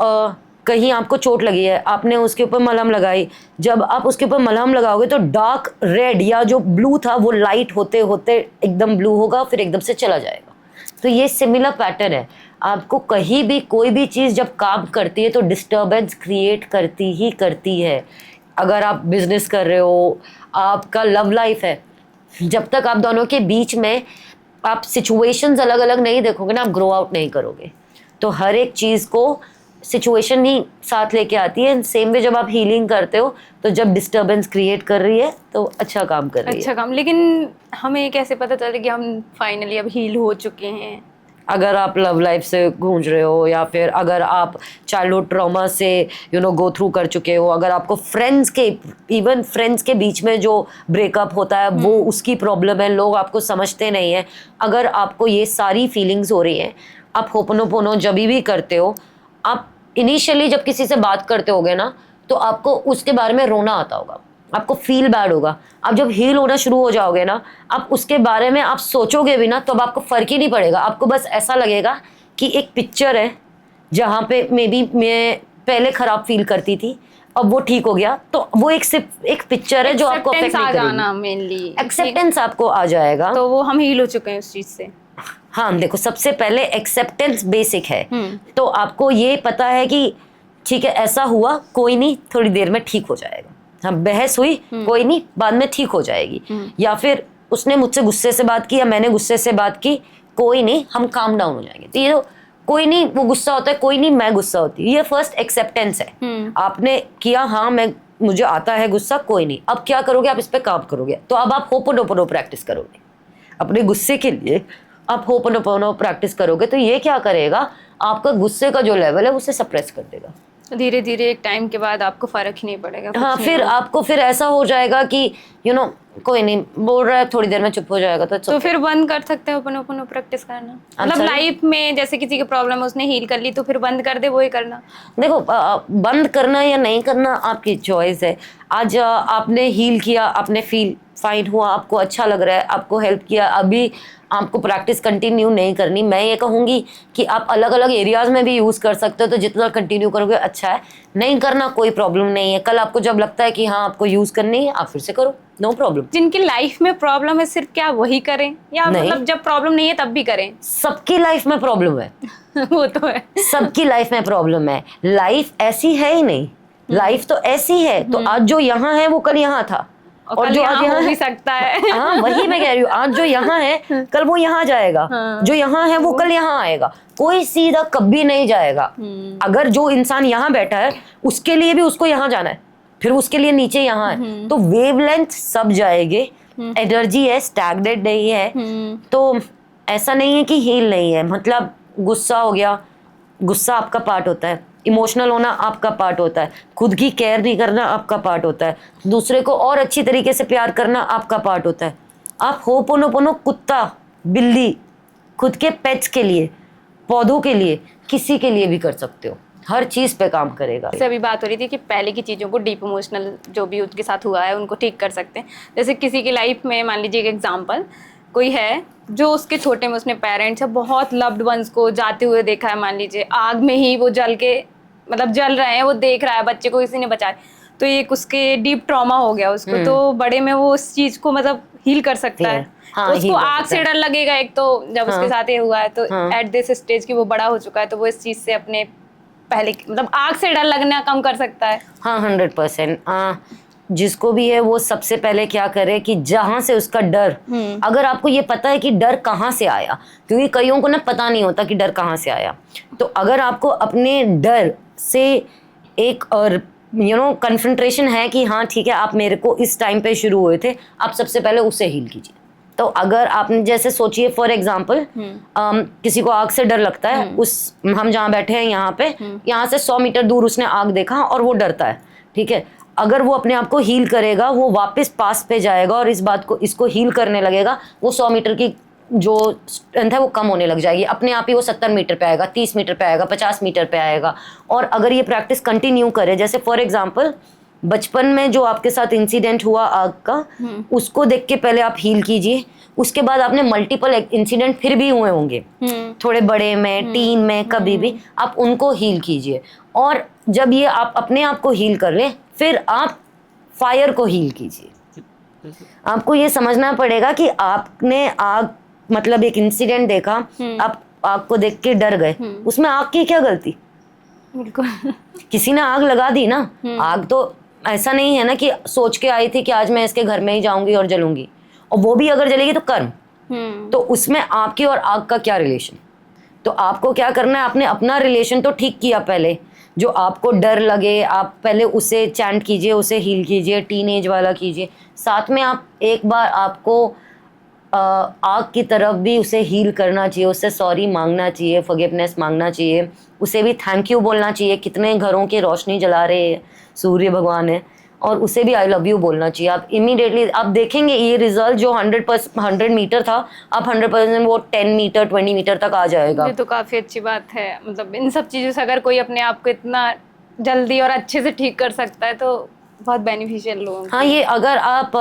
कहीं आपको चोट लगी है, आपने उसके ऊपर मलहम लगाई, जब आप उसके ऊपर मलहम लगाओगे तो डार्क रेड या जो ब्लू था वो लाइट होते होते एकदम ब्लू होगा, फिर एकदम से चला जाएगा। तो ये सिमिलर पैटर्न है, आपको कहीं भी कोई भी चीज़ जब काम करती है तो डिस्टर्बेंस क्रिएट करती ही करती है। अगर आप बिजनेस कर रहे हो, आपका लव लाइफ है, जब तक आप दोनों के बीच में आप सिचुएशंस अलग अलग नहीं देखोगे ना, आप ग्रो आउट नहीं करोगे। तो हर एक चीज़ को सिचुएशन ही साथ लेके आती है। सेम वे जब आप हीलिंग करते हो तो जब डिस्टर्बेंस क्रिएट कर रही है तो अच्छा काम कर रही है। अच्छा काम। लेकिन हमें कैसे पता चले कि हम फाइनली अब हील हो चुके हैं? अगर आप लव लाइफ से गूंज रहे हो, या फिर अगर आप चाइल्डहुड ट्रॉमा से गो थ्रू कर चुके हो, अगर आपको इवन फ्रेंड्स के बीच में जो ब्रेकअप होता है वो उसकी प्रॉब्लम है, लोग आपको समझते नहीं है, अगर आपको ये सारी फीलिंग्स हो रही हैं, आप होपोनोपोनो जब भी करते हो, आप इनिशियली जब किसी से बात करते होगे ना, तो आपको उसके बारे में रोना आता होगा, आपको फील बैड होगा। आप जब हील होना शुरू हो जाओगे ना, आप उसके बारे में आप सोचोगे भी ना, तो अब आपको फर्क ही नहीं पड़ेगा। आपको बस ऐसा लगेगा कि एक पिक्चर है जहाँ पे मे बी मैं पहले खराब फील करती थी, अब वो ठीक हो गया, तो वो सिर्फ एक पिक्चर है जो आपको अफेक्ट नहीं करेगी। मेनली एक्सेप्टेंस आपको आ जाएगा, तो वो हम हील हो चुके हैं उस चीज से। हाँ देखो, सबसे पहले एक्सेप्टेंस बेसिक है। तो आपको ये पता है कि ठीक है, ऐसा हुआ, कोई नहीं, थोड़ी देर में ठीक हो जाएगा। हाँ, बहस हुई, कोई नहीं, बाद में ठीक हो जाएगी। या फिर उसने मुझसे गुस्से से बात की या मैंने गुस्से से बात की, कोई नहीं, हम काम डाउन हो जाएंगे। तो ये तो कोई नहीं, वो गुस्सा होता है, कोई नहीं, मैं गुस्सा होती हूँ, ये फर्स्ट एक्सेप्टेंस है। आपने किया, हाँ मुझे आता है गुस्सा, कोई नहीं, अब क्या करोगे, आप इस पे काम करोगे। तो अब आप होपोनोपोनो प्रैक्टिस करोगे अपने गुस्से के लिए, आप होपोनोपोनो प्रैक्टिस करोगे, तो ये क्या करेगा, आपका गुस्से का जो लेवल है उसे सप्रेस कर देगा। धीरे धीरे एक टाइम के बाद आपको फर्क ही नहीं पड़ेगा। हाँ, फिर आपको फिर ऐसा हो जाएगा कि कोई नहीं बोल रहा है, थोड़ी देर में चुप हो जाएगा। तो फिर बंद कर सकते हो होपोनोपोनो प्रैक्टिस करना। मतलब लाइफ में जैसे किसी की प्रॉब्लम है, उसने हील कर ली, तो फिर बंद कर दे, वो ही करना। देखो, बंद करना या नहीं करना आपकी चॉइस है। आज आपने हील किया, आपने फील फाइन हुआ, आपको अच्छा लग रहा है, आपको हेल्प किया, अभी आपको प्रैक्टिस कंटिन्यू नहीं करनी, मैं ये कहूँगी कि आप अलग अलग एरियाज में भी यूज़ कर सकते हो, तो जितना कंटिन्यू करोगे अच्छा है। नहीं करना कोई प्रॉब्लम नहीं है, कल आपको जब लगता है कि हाँ आपको यूज़ करनी है, आप फिर से करो, नो प्रॉब्लम। जिनकी लाइफ में प्रॉब्लम है, सिर्फ क्या वही करें, या मतलब जब प्रॉब्लम नहीं है तब भी करें? सबकी लाइफ में प्रॉब्लम है। वो तो है, सबकी लाइफ में प्रॉब्लम है। लाइफ ऐसी है ही नहीं, लाइफ तो ऐसी है, तो आज जो यहाँ है वो कल यहाँ था, और जो आज यहाँ भी सकता है। हाँ, वही मैं कह रही हूँ, आज जो यहाँ है कल वो यहाँ जाएगा। जो यहाँ है वो कल यहाँ आएगा, कोई सीधा कभी नहीं जाएगा। अगर जो इंसान यहाँ बैठा है उसके लिए भी उसको यहाँ जाना है, फिर उसके लिए नीचे यहाँ है, तो वेवलेंथ सब जाएंगे। एनर्जी है, स्टैग्नेट नहीं है। तो ऐसा नहीं है कि हील नहीं है, मतलब गुस्सा हो गया, गुस्सा आपका पार्ट होता है, इमोशनल होना आपका पार्ट होता है, खुद की केयर नहीं करना आपका पार्ट होता है, दूसरे को और अच्छी तरीके से प्यार करना आपका पार्ट होता है। आप होपोनोपोनो कुत्ता, बिल्ली, खुद के पेट्स के लिए, पौधों के लिए, किसी के लिए भी कर सकते हो, हर चीज़ पे काम करेगा। जैसे अभी बात हो रही थी कि पहले की चीज़ों को, डीप इमोशनल जो भी उनके साथ हुआ है उनको ठीक कर सकते हैं। जैसे किसी की लाइफ में मान लीजिए एक एग्जाम्पल, कोई है जो उसके छोटे में उसने पेरेंट्स या बहुत लव्ड वंस को जाते हुए देखा है, मान लीजिए आग में ही वो जल के, मतलब जल रहे हैं, वो देख रहा है, बच्चे को किसी ने बचाया, तो एक उसके डीप ट्रॉमा हो गया उसको। तो बड़े में वो उस चीज को मतलब हील कर सकता है। हाँ, उसको आग से डर लगेगा एक, तो जब उसके साथ ये हुआ है, तो एट दिस स्टेज की वो बड़ा हो चुका है, तो वो इस चीज से अपने पहले मतलब आग से डर लगना कम कर सकता है। हाँ, 100%। जिसको भी है वो सबसे पहले क्या करे कि जहां से उसका डर, अगर आपको ये पता है कि डर कहाँ से आया, क्योंकि कईयों को ना पता नहीं होता कि डर कहाँ से आया, तो अगर आपको अपने डर से एक और कन्फ्रंट्रेशन है कि हाँ ठीक है, आप मेरे को इस टाइम पे शुरू हुए थे, आप सबसे पहले उसे हील कीजिए। तो अगर आपने जैसे सोचिए फॉर एग्जाम्पल, किसी को आग से डर लगता है, हम जहाँ बैठे हैं यहाँ पे, यहाँ से 100 मीटर दूर उसने आग देखा और वो डरता है, ठीक है, अगर वो अपने आप को हील करेगा, वो वापस पास पे जाएगा और इसको हील करने लगेगा, वो 100 मीटर की जो स्ट्रेंथ है वो कम होने लग जाएगी, अपने आप ही वो 70 मीटर पे आएगा, 30 मीटर पे आएगा, 50 मीटर पे आएगा। और अगर ये प्रैक्टिस कंटिन्यू करे, जैसे फॉर एग्जांपल बचपन में जो आपके साथ इंसिडेंट हुआ आग का, उसको देख के पहले आप हील कीजिए, उसके बाद आपने मल्टीपल इंसिडेंट फिर भी हुए होंगे, थोड़े बड़े में, टीन में, कभी भी आप उनको हील कीजिए। और जब ये आप अपने आप को हील कर लें, फिर आप फायर को हील कीजिए। आपको ये समझना पड़ेगा कि आपने आग, मतलब एक इंसिडेंट देखा, आप आग को देख के डर गए, उसमें आग की क्या गलती? बिल्कुल किसी ने आग लगा दी ना। आग तो ऐसा नहीं है ना कि सोच के आई थी कि आज मैं इसके घर में ही जाऊंगी और जलूंगी, और वो भी अगर जलेगी तो कर्म। तो उसमें आपकी और आग का क्या रिलेशन? तो आपको क्या करना है, आपने अपना रिलेशन तो ठीक किया पहले, जो आपको डर लगे आप पहले उसे चैंट कीजिए, उसे हील कीजिए, टीनेज वाला कीजिए। साथ में आप एक बार आपको आग की तरफ भी उसे हील करना चाहिए, उससे सॉरी मांगना चाहिए, फॉरगिवनेस मांगना चाहिए, उसे भी थैंक यू बोलना चाहिए। कितने घरों की रोशनी जला रहे हैं सूर्य भगवान है, और उसे भी आई लव यू बोलना चाहिए। आप इमीडिएटली आप देखेंगे ये रिजल्ट जो 100 मीटर था, अब 100% वो 10 मीटर 20 मीटर तक आ जाएगा। ये तो काफी अच्छी बात है। मतलब इन सब चीजों से अगर कोई अपने आप को इतना जल्दी और अच्छे से ठीक कर सकता है तो बहुत बेनिफिशियल लोगों हाँ, ये अगर आप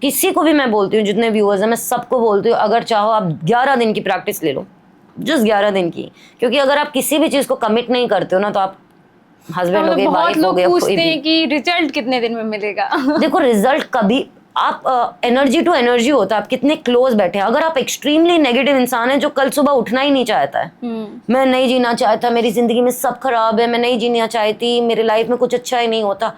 किसी को भी मैं बोलती हूँ, जितने व्यूअर्स हैं मैं सबको बोलती हूँ, अगर चाहो आप 11 दिन की प्रैक्टिस ले लो, जस्ट 11 दिन की। क्योंकि अगर आप किसी भी चीज़ को कमिट नहीं करते हो ना, तो आप हस्बैंड हो गए, बहुत वाइफ हो लोग गए, पूछते हैं कि रिजल्ट कितने दिन में मिलेगा। देखो रिजल्ट कभी, आप एनर्जी टू एनर्जी होता है, आप कितने क्लोज बैठे हैं। अगर आप एक्सट्रीमली नेगेटिव इंसान है जो कल सुबह उठना ही नहीं चाहता है, मैं नहीं जीना चाहता, मेरी जिंदगी में सब खराब है, मैं नहीं जीना चाहती, मेरे लाइफ में कुछ अच्छा ही नहीं होता,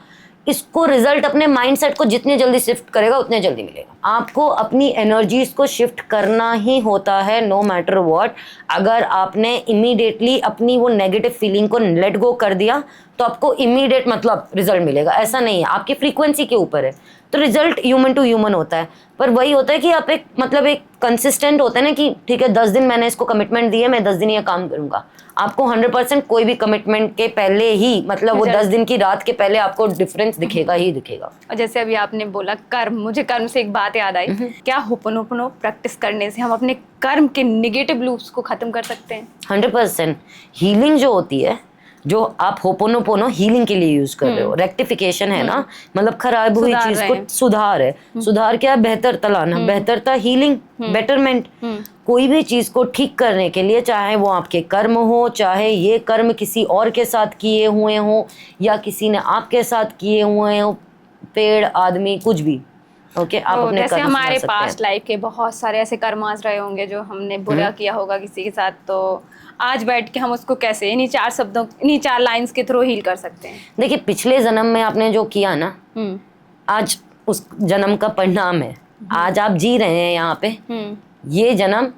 इसको रिजल्ट अपने माइंडसेट को जितने जल्दी शिफ्ट करेगा उतने जल्दी मिलेगा। आपको अपनी एनर्जीज को शिफ्ट करना ही होता है, नो मैटर व्हाट। अगर आपने इमीडिएटली अपनी वो नेगेटिव फीलिंग को लेट गो कर दिया तो आपको इमीडिएट मतलब रिजल्ट मिलेगा, ऐसा नहीं है, आपकी फ्रीक्वेंसी के ऊपर है। तो रिजल्ट ह्यूमन टू ह्यूमन होता है, पर वही होता है कि आप एक मतलब एक कंसिस्टेंट होते हैं ना, कि ठीक है 10 दिन मैंने इसको कमिटमेंट दी है, मैं 10 दिन ये काम करूंगा। आपको 100% कोई भी कमिटमेंट के पहले ही मतलब वो 10 दिन की रात के पहले आपको डिफरेंस दिखेगा ही दिखेगा। और जैसे अभी आपने बोला कर्म, मुझे कर्म से एक बात याद आई। क्या होपोनोपोनो प्रैक्टिस करने से हम अपने कर्म के नेगेटिव लूप्स को खत्म कर सकते हैं? 100% हीलिंग जो होती है, जो आप होपोनोपोनो हीलिंग के लिए यूज कर रहे हो, रेक्टिफिकेशन है ना, मतलब खराब हुई चीज को सुधार है। सुधार क्या है? बेहतर लाना, बेहतरता, हीलिंग, बेटरमेंट। कोई भी चीज को ठीक करने के लिए, चाहे वो आपके कर्म हो, चाहे ये कर्म किसी और के साथ किए हुए हो या किसी ने आपके साथ किए हुए हो, पेड़, आदमी, कुछ भी, ओके आप अपने जैसे कर्म हमारे सुधार सकते पास्ट लाइफ के बहुत सारे ऐसे कर्मास रहे होंगे जो हमने बुरा किया होगा किसी के साथ, तो आज बैठ के हम उसको कैसे इन्हीं 4 शब्दों, इन्हीं 4 लाइंस के थ्रू हील कर सकते हैं? देखिए पिछले जन्म में आपने जो किया ना, आज उस जन्म का परिणाम है। आज आप जी रहे हैं यहाँ पे, ये जन्म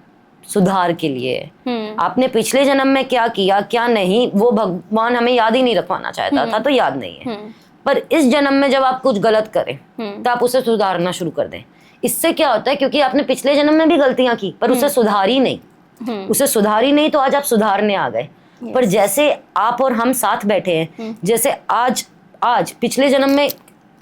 सुधार के लिए है। आपने पिछले जन्म में क्या किया क्या नहीं, वो भगवान हमें याद ही नहीं रखवाना चाहता था, तो याद नहीं है। पर इस जन्म में जब आप कुछ गलत करें तो आप उसे सुधारना शुरू कर दें। इससे क्या होता है, क्योंकि आपने पिछले जन्म में भी गलतियां की पर उसे सुधारी नहीं, उसे सुधारी नहीं, तो आज आप सुधारने आ गए। पर जैसे आप और हम साथ बैठे हैं, जैसे आज पिछले जन्म में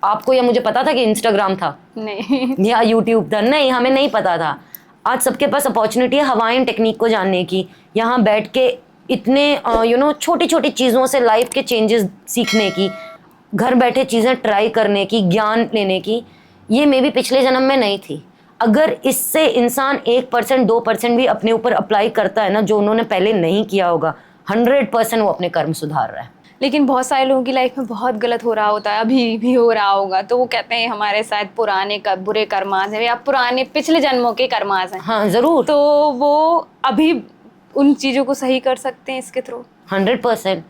आपको या मुझे पता था कि इंस्टाग्राम था नहीं या यूट्यूब था? नहीं, हमें नहीं पता था। आज सबके पास अपॉर्चुनिटी है हवाइन टेक्निक को जानने की, यहाँ बैठ के इतने छोटी छोटी चीज़ों से लाइफ के चेंजेस सीखने की, घर बैठे चीज़ें ट्राई करने की, ज्ञान लेने की। ये मे भी पिछले जन्म में नहीं थी। अगर इससे इंसान 1% 2% भी अपने ऊपर अप्लाई करता है ना, जो उन्होंने पहले नहीं किया होगा, 100% वो अपने कर्म सुधार रहा है। लेकिन बहुत सारे लोगों की लाइफ में बहुत गलत हो रहा होता है, अभी भी हो रहा होगा, तो वो कहते हैं हमारे शायद पुराने बुरे कर्मास हैं या पुराने पिछले जन्मों के कर्मास हैं। हाँ जरूर, तो वो अभी उन चीज़ों को सही कर सकते हैं इसके थ्रू? 100%।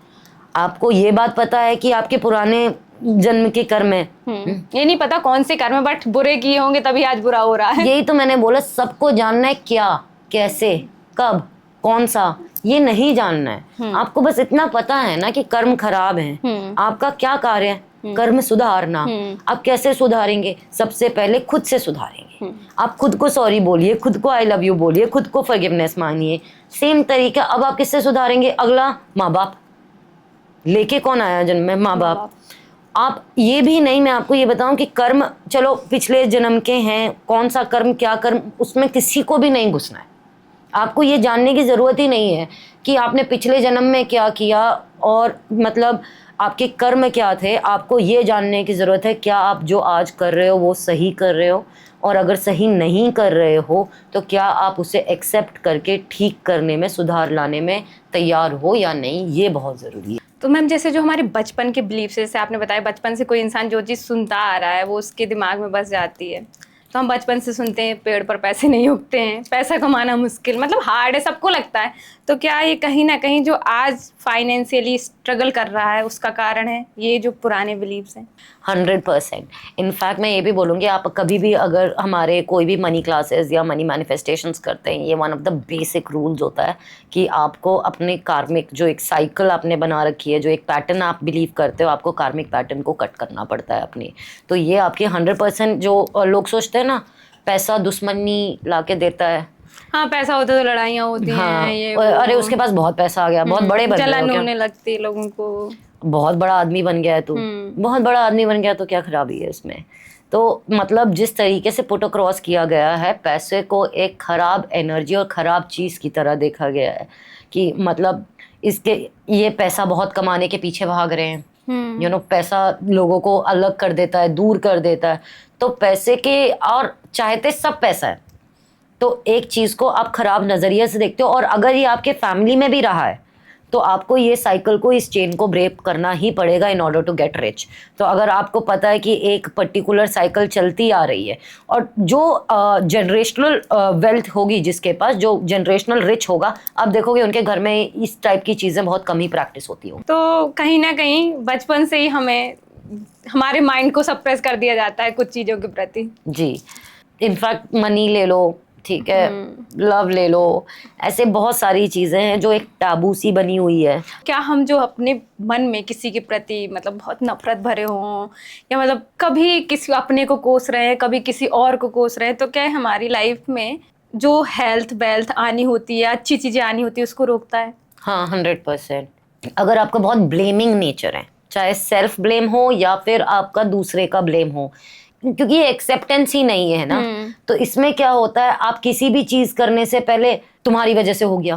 आपको ये बात पता है कि आपके पुराने जन्म के कर्म है? ये नहीं पता कौन से कर्म है, बट बुरे किए होंगे तभी आज बुरा हो रहा है। यही तो मैंने बोला, सबको जानना है क्या, कैसे, कब, कौन सा, ये नहीं जानना है। आपको बस इतना पता है ना कि कर्म खराब है, आपका क्या कार्य है, कर्म सुधारना। आप कैसे सुधारेंगे? सबसे पहले खुद से सुधारेंगे। आप खुद को सॉरी बोलिए, खुद को आई लव यू बोलिए, खुद को फॉरगिवनेस मांगिए। सेम तरीका अब आप किससे सुधारेंगे? अगला, माँ बाप। लेके कौन आया जन्म में? माँ बाप। आप ये भी नहीं, मैं आपको ये बताऊं कि कर्म चलो पिछले जन्म के हैं, कौन सा कर्म क्या कर्म, उसमें किसी को भी नहीं घुसना है। आपको ये जानने की ज़रूरत ही नहीं है कि आपने पिछले जन्म में क्या किया और मतलब आपके कर्म क्या थे। आपको ये जानने की ज़रूरत है क्या आप जो आज कर रहे हो वो सही कर रहे हो, और अगर सही नहीं कर रहे हो तो क्या आप उसे एक्सेप्ट करके ठीक करने में, सुधार लाने में तैयार हो या नहीं, ये बहुत ज़रूरी है। तो मैम जैसे जो हमारे बचपन के बिलीफ, जैसे आपने बताया बचपन से कोई इंसान जो चीज़ सुनता आ रहा है वो उसके दिमाग में बस जाती है। तो हम बचपन से सुनते हैं पेड़ पर पैसे नहीं उगते हैं, पैसा कमाना मुश्किल, मतलब हार्ड है, सबको लगता है। तो क्या ये कहीं ना कहीं जो आज फाइनेंशियली स्ट्रगल कर रहा है उसका कारण है ये जो पुराने बिलीव्स हैं? 100%। इनफैक्ट मैं ये भी बोलूँगी, आप कभी भी अगर हमारे कोई भी मनी क्लासेस या मनी मैनिफेस्टेशंस करते हैं, ये one of the basic rules होता है कि आपको अपने कार्मिक जो एक साइकिल आपने बना रखी है, जो एक पैटर्न आप बिलीव करते हो, आपको कार्मिक पैटर्न को कट करना पड़ता है अपनी। तो ये आपके 100% जो लोग सोचते हैं ना पैसा दुश्मनी लाके देता है। हाँ, पैसा होता तो लड़ाइयाँ होती हैं, ये अरे उसके पास बहुत पैसा आ गया, बहुत बड़े बन गए जलन हो क्या? होने लगती है लोगों को। बहुत बड़ा आदमी बन गया है तू, बहुत बड़ा आदमी बन गया तो क्या खराबी है इसमें? तो मतलब जिस तरीके से पुट अक्रॉस किया गया है, पैसे को एक खराब एनर्जी और खराब चीज़ की तरह देखा गया है कि मतलब इसके ये पैसा बहुत कमाने के पीछे भाग रहे हैं। पैसा लोगों को अलग कर देता है, दूर कर देता है। तो पैसे के और चाहते सब पैसा है, तो एक चीज़ को आप खराब नज़रिए से देखते हो। और अगर ये आपके फैमिली में भी रहा है तो आपको ये साइकिल को, इस चेन को ब्रेक करना ही पड़ेगा in order to get rich. तो अगर आपको पता है कि एक पर्टिकुलर साइकिल चलती आ रही है और जो जनरेशनल वेल्थ होगी जिसके पास, जो जनरेशनल रिच होगा, आप देखोगे उनके घर में इस टाइप की चीज़ें बहुत कम ही प्रैक्टिस होती होंगी। तो कहीं ना कहीं बचपन से ही हमें हमारे माइंड को सप्रेस कर दिया जाता है कुछ चीज़ों के प्रति। जी, इनफैक्ट मनी ले लो, ठीक है, लव ले लो, ऐसे बहुत सारी चीजें हैं जो एक टाबू सी बनी हुई है। क्या हम जो अपने मन में किसी के प्रति मतलब बहुत नफरत भरे हों, या मतलब कभी किसी अपने को कोस रहे हैं, कभी किसी और को कोस रहे हैं, तो क्या हमारी लाइफ में जो हेल्थ वेल्थ आनी होती है, अच्छी चीजें आनी होती है, उसको रोकता है? हाँ, 100%। अगर आपका बहुत ब्लेमिंग नेचर है, चाहे सेल्फ ब्लेम हो या फिर आपका दूसरे का ब्लेम हो, क्योंकि ये एक्सेप्टेंस ही नहीं है ना, तो इसमें क्या होता है, आप किसी भी चीज करने से पहले तुम्हारी वजह से हो गया,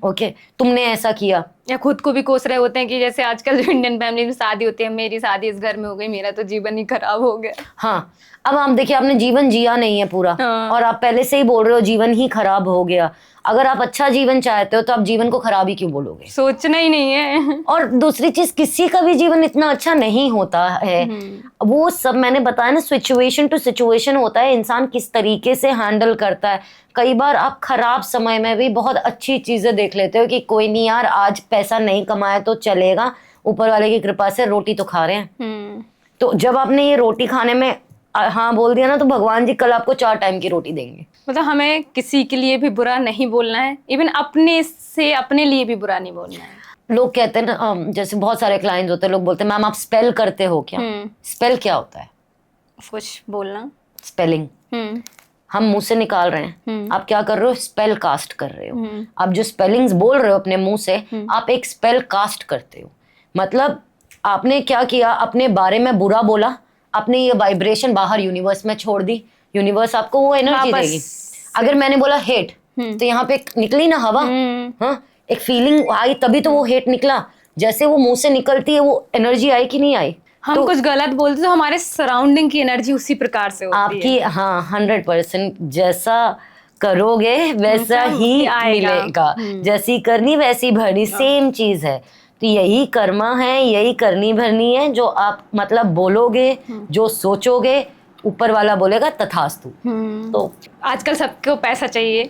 ओके, तुमने ऐसा किया, या खुद को भी कोस रहे होते हैं कि जैसे आजकल जो इंडियन फैमिली में शादी होती है, मेरी शादी इस घर में हो गई, मेरा तो जीवन ही खराब हो गया। हाँ, अब आप देखिए, आपने जीवन जिया नहीं है पूरा, और आप पहले से ही बोल रहे हो जीवन ही खराब हो गया। अगर आप अच्छा जीवन चाहते हो तो आप जीवन को खराब ही क्यों बोलोगे? सोचना ही नहीं है। और दूसरी चीज, किसी का भी जीवन इतना अच्छा नहीं होता है। वो सब मैंने बताया ना, सिचुएशन टू सिचुएशन होता है, इंसान किस तरीके से हैंडल करता है। कई बार आप खराब समय में भी बहुत अच्छी चीजें देख लेते हो कि कोई नहीं यार, आज पैसा नहीं कमाया तो चलेगा, ऊपर वाले की कृपा से रोटी तो खा रहे हैं। तो जब आपने ये रोटी खाने में हाँ बोल दिया ना, तो भगवान जी कल आपको 4 टाइम की रोटी देंगे। मतलब हमें किसी के लिए भी बुरा नहीं बोलना है, इवन अपने से अपने लिए भी बुरा नहीं बोलना है। लोग कहते हैं ना, जैसे बहुत सारे क्लाइंट्स होते हैं, लोग बोलते हैं मैम आप स्पेल करते हो क्या? स्पेल क्या होता है? कुछ बोलना, स्पेलिंग। हम मुंह से निकाल रहे हैं, आप क्या कर रहे हो? स्पेल कास्ट कर रहे हो। आप जो स्पेलिंग्स बोल रहे हो अपने मुंह से, आप एक स्पेल कास्ट करते हो। मतलब आपने क्या किया, अपने बारे में बुरा बोला, अपने ये वाइब्रेशन बाहर यूनिवर्स में छोड़ दी, यूनिवर्स आपको वो एनर्जी देगी। अगर मैंने बोला हेट, तो यहाँ पे निकली ना हवा, हाँ, एक फीलिंग आई, तभी तो वो हेट निकला। जैसे वो मुंह से निकलती है, वो एनर्जी आई कि नहीं आई? हम तो कुछ गलत बोलते तो हमारे सराउंडिंग की एनर्जी उसी प्रकार से होती आपकी है। हाँ, 100%। जैसा करोगे वैसा ही मिलेगा, जैसी करनी वैसी भरनी, सेम चीज है। तो यही कर्मा है, यही करनी भरनी है। जो आप मतलब बोलोगे, जो सोचोगे, ऊपर वाला बोलेगा तथास्तु। तो आजकल सबको पैसा चाहिए,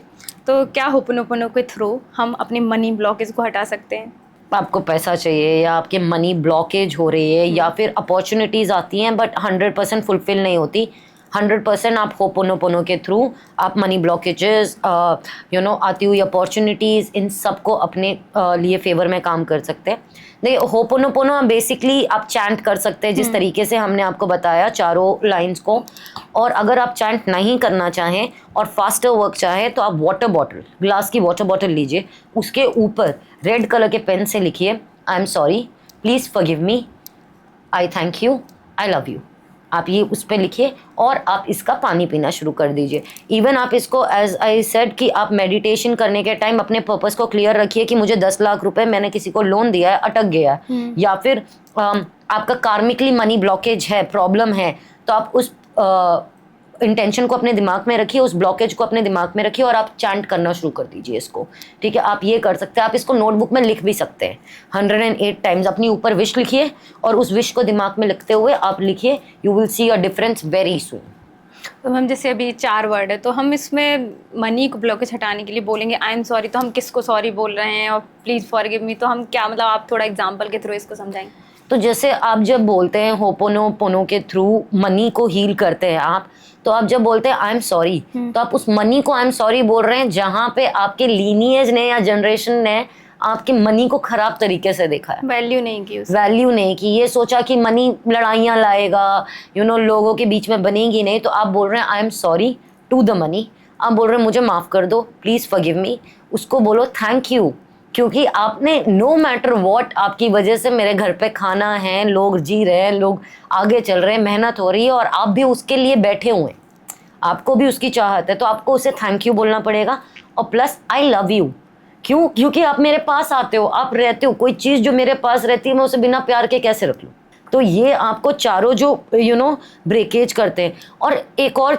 तो क्या होपनोपोनो के थ्रू हम अपनी मनी ब्लॉकेज को हटा सकते हैं? आपको पैसा चाहिए या आपके मनी ब्लॉकेज हो रही है या फिर अपॉर्चुनिटीज आती हैं बट 100% फुलफिल नहीं होती, 100% आप होपोनोपोनो के थ्रू आप मनी ब्लॉकेजेस, आती हुई अपॉर्चुनिटीज़, इन सब को अपने लिए फेवर में काम कर सकते हैं। देखिए, होपोनोपोनो बेसिकली आप चैंट कर सकते हैं जिस तरीके से हमने आपको बताया चारों लाइंस को। और अगर आप चैंट नहीं करना चाहें और फास्टर वर्क चाहें तो आप वाटर बॉटल, ग्लास की वाटर बॉटल लीजिए, उसके ऊपर रेड कलर के पेन से लिखिए आई am sorry, please forgive me, I thank you, I love you. आप ये उस पर लिखिए और आप इसका पानी पीना शुरू कर दीजिए। इवन आप इसको, एज आई सेड, कि आप मेडिटेशन करने के टाइम अपने पर्पस को क्लियर रखिए कि मुझे 10 लाख रुपए मैंने किसी को लोन दिया है, अटक गया है, या फिर आपका कार्मिकली मनी ब्लॉकेज है, प्रॉब्लम है, तो आप उस इंटेंशन को अपने दिमाग में रखिए, उस ब्लॉकेज को अपने दिमाग में रखिए और आप चैंट करना शुरू कर दीजिए इसको। ठीक है, आप ये कर सकते हैं। आप इसको नोटबुक में लिख भी सकते हैं 108 टाइम्स। अपनी ऊपर विश लिखिए और उस विश को दिमाग में लिखते हुए आप लिखिए, you will see a difference very soon. तो हम जैसे अभी 4 वर्ड है, तो हम इसमें मनी को ब्लॉकेज हटाने के लिए बोलेंगे आई एम सॉरी, तो हम किसको सॉरी बोल रहे हैं? और प्लीज़ फॉरगिव मी, तो हम क्या, मतलब आप थोड़ा एग्जांपल के थ्रू इसको समझाएंगे? तो जैसे आप जब बोलते हैं होपोनोपोनो के थ्रू मनी को हील करते हैं आप, तो आप जब बोलते हैं आई एम सॉरी, तो आप उस मनी को आई एम सॉरी बोल रहे हैं जहाँ पे आपके लीनिएज ने या जनरेशन ने आपके मनी को खराब तरीके से देखा है, वैल्यू नहीं की, वैल्यू नहीं की, ये सोचा कि मनी लड़ाइयाँ लाएगा, लोगों के बीच में बनेगी नहीं। तो आप बोल रहे हैं I am sorry, to the money, आप बोल रहे हैं मुझे माफ़ कर दो, प्लीज़ फॉरगिव मी, उसको बोलो थैंक यू, क्योंकि आपने नो मैटर वॉट, आपकी वजह से मेरे घर पे खाना है, लोग जी रहे हैं, लोग आगे चल रहे हैं, मेहनत हो रही है और आप भी उसके लिए बैठे हुए हैं, आपको भी उसकी चाहत है, तो आपको उसे थैंक यू बोलना पड़ेगा। और प्लस आई लव यू, क्यों? क्योंकि आप मेरे पास आते हो, आप रहते हो, कोई चीज़ जो मेरे पास रहती है मैं उसे बिना प्यार के कैसे रख लूँ? तो ये आपको चारों जो ब्रेकेज करते हैं। और एक और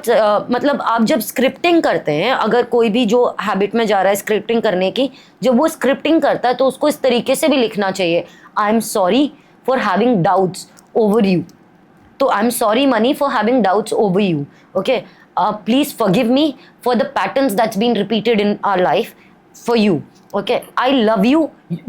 मतलब आप जब स्क्रिप्टिंग करते हैं, अगर कोई भी जो हैबिट में जा रहा है स्क्रिप्टिंग करने की, जब वो स्क्रिप्टिंग करता है तो उसको इस तरीके से भी लिखना चाहिए, I am sorry for having doubts over you, तो I am sorry money for having doubts over you, okay, please forgive me for the patterns that's been repeated in our life for you, okay, I love you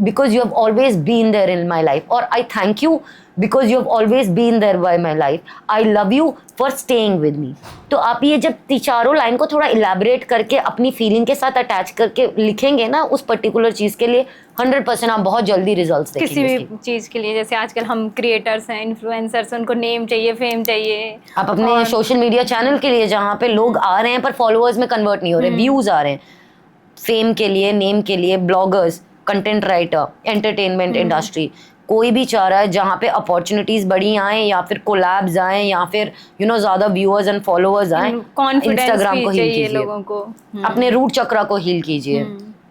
because you have always been there in my life, or I thank you because you have always been there by my life, I love you for staying with me। तो आप ये जब चारों line को थोड़ा elaborate करके अपनी feeling के साथ अटैच करके लिखेंगे ना उस पर्टिकुलर चीज़ के लिए, 100% आप बहुत जल्दी रिजल्ट्स देखेंगे। किसी भी चीज़ के लिए, जैसे आजकल हम क्रिएटर्स हैं, इन्फ्लुएंसर्स, उनको नेम चाहिए, फेम चाहिए, आप अपने सोशल मीडिया चैनल के लिए जहाँ पे लोग आ रहे हैं पर फॉलोअर्स में कन्वर्ट नहीं हो रहे, व्यूज़ आ रहे हैं, फेम के लिए, नेम के लिए, bloggers, content writer, entertainment industry, कोई भी चाह रहा है जहाँ पे अपॉर्चुनिटीज बड़ी आए या फिर कोलैब्स आए या फिर ज़्यादा व्यूअर्स एंड फॉलोअर्स आए, इंस्टाग्राम को हील कीजिए, लोगों को अपने रूट चक्रा को हील कीजिए,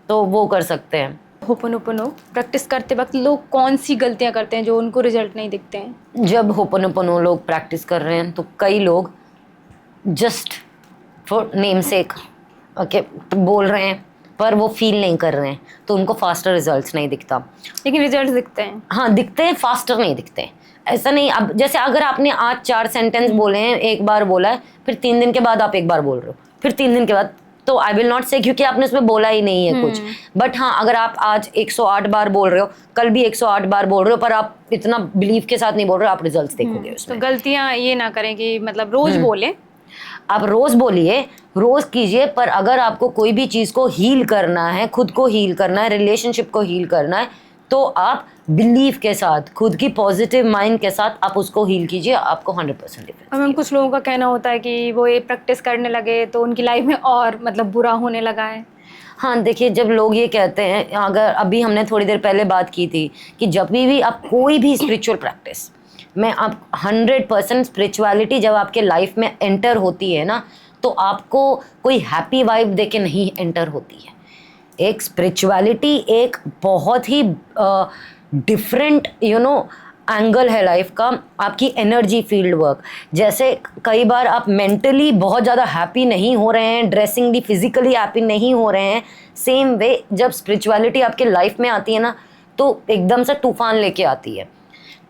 तो वो कर सकते हैं। होपोनोपोनो प्रैक्टिस करते वक्त लोग कौन सी गलतियाँ करते हैं जो उनको रिजल्ट नहीं दिखते हैं? जब होपोनोपोनो लोग प्रैक्टिस कर रहे हैं तो कई लोग just for name sec okay बोल रहे हैं पर वो फील नहीं कर रहे हैं, तो उनको फास्टर रिजल्ट्स नहीं दिखता। लेकिन रिजल्ट्स दिखते हैं, हाँ दिखते हैं, फास्टर नहीं दिखते हैं। ऐसा नहीं, अब जैसे अगर आपने आज 4 सेंटेंस बोले हैं, एक बार बोला है, फिर 3 दिन के बाद आप एक बार बोल रहे हो, फिर 3 दिन के बाद, तो आई विल नॉट से, क्योंकि आपने उसमें बोला ही नहीं है कुछ। बट हाँ, अगर आप आज 108 बार बोल रहे हो, कल भी 108 बार बोल रहे हो, पर आप इतना बिलीव के साथ नहीं बोल रहे हो, आप रिजल्ट्स देखोगे उसमें। तो गलतियाँ ये ना करें कि मतलब रोज बोले, आप रोज बोलिए, रोज कीजिए, पर अगर आपको कोई भी चीज़ को हील करना है, खुद को हील करना है, रिलेशनशिप को हील करना है, तो आप बिलीव के साथ, खुद की पॉजिटिव माइंड के साथ आप उसको हील कीजिए, आपको 100% डिफरेंस। मैम कुछ लोगों का कहना होता है कि वो ये प्रैक्टिस करने लगे तो उनकी लाइफ में और मतलब बुरा होने लगा है। हाँ देखिए, जब लोग ये कहते हैं, अगर अभी हमने थोड़ी देर पहले बात की थी कि जब भी आप कोई भी स्पिरिचुअल प्रैक्टिस में आप 100% स्पिरिचुअलिटी जब आपके लाइफ में एंटर होती है ना, तो आपको कोई हैप्पी वाइब देके नहीं एंटर होती है। एक स्पिरिचुअलिटी एक बहुत ही डिफरेंट एंगल है लाइफ का, आपकी एनर्जी फील्ड वर्क। जैसे कई बार आप मेंटली बहुत ज़्यादा हैप्पी नहीं हो रहे हैं, ड्रेसिंगली फिजिकली हैप्पी नहीं हो रहे हैं, सेम वे जब स्पिरिचुअलिटी आपके लाइफ में आती है ना, तो एकदम से तूफान लेके आती है।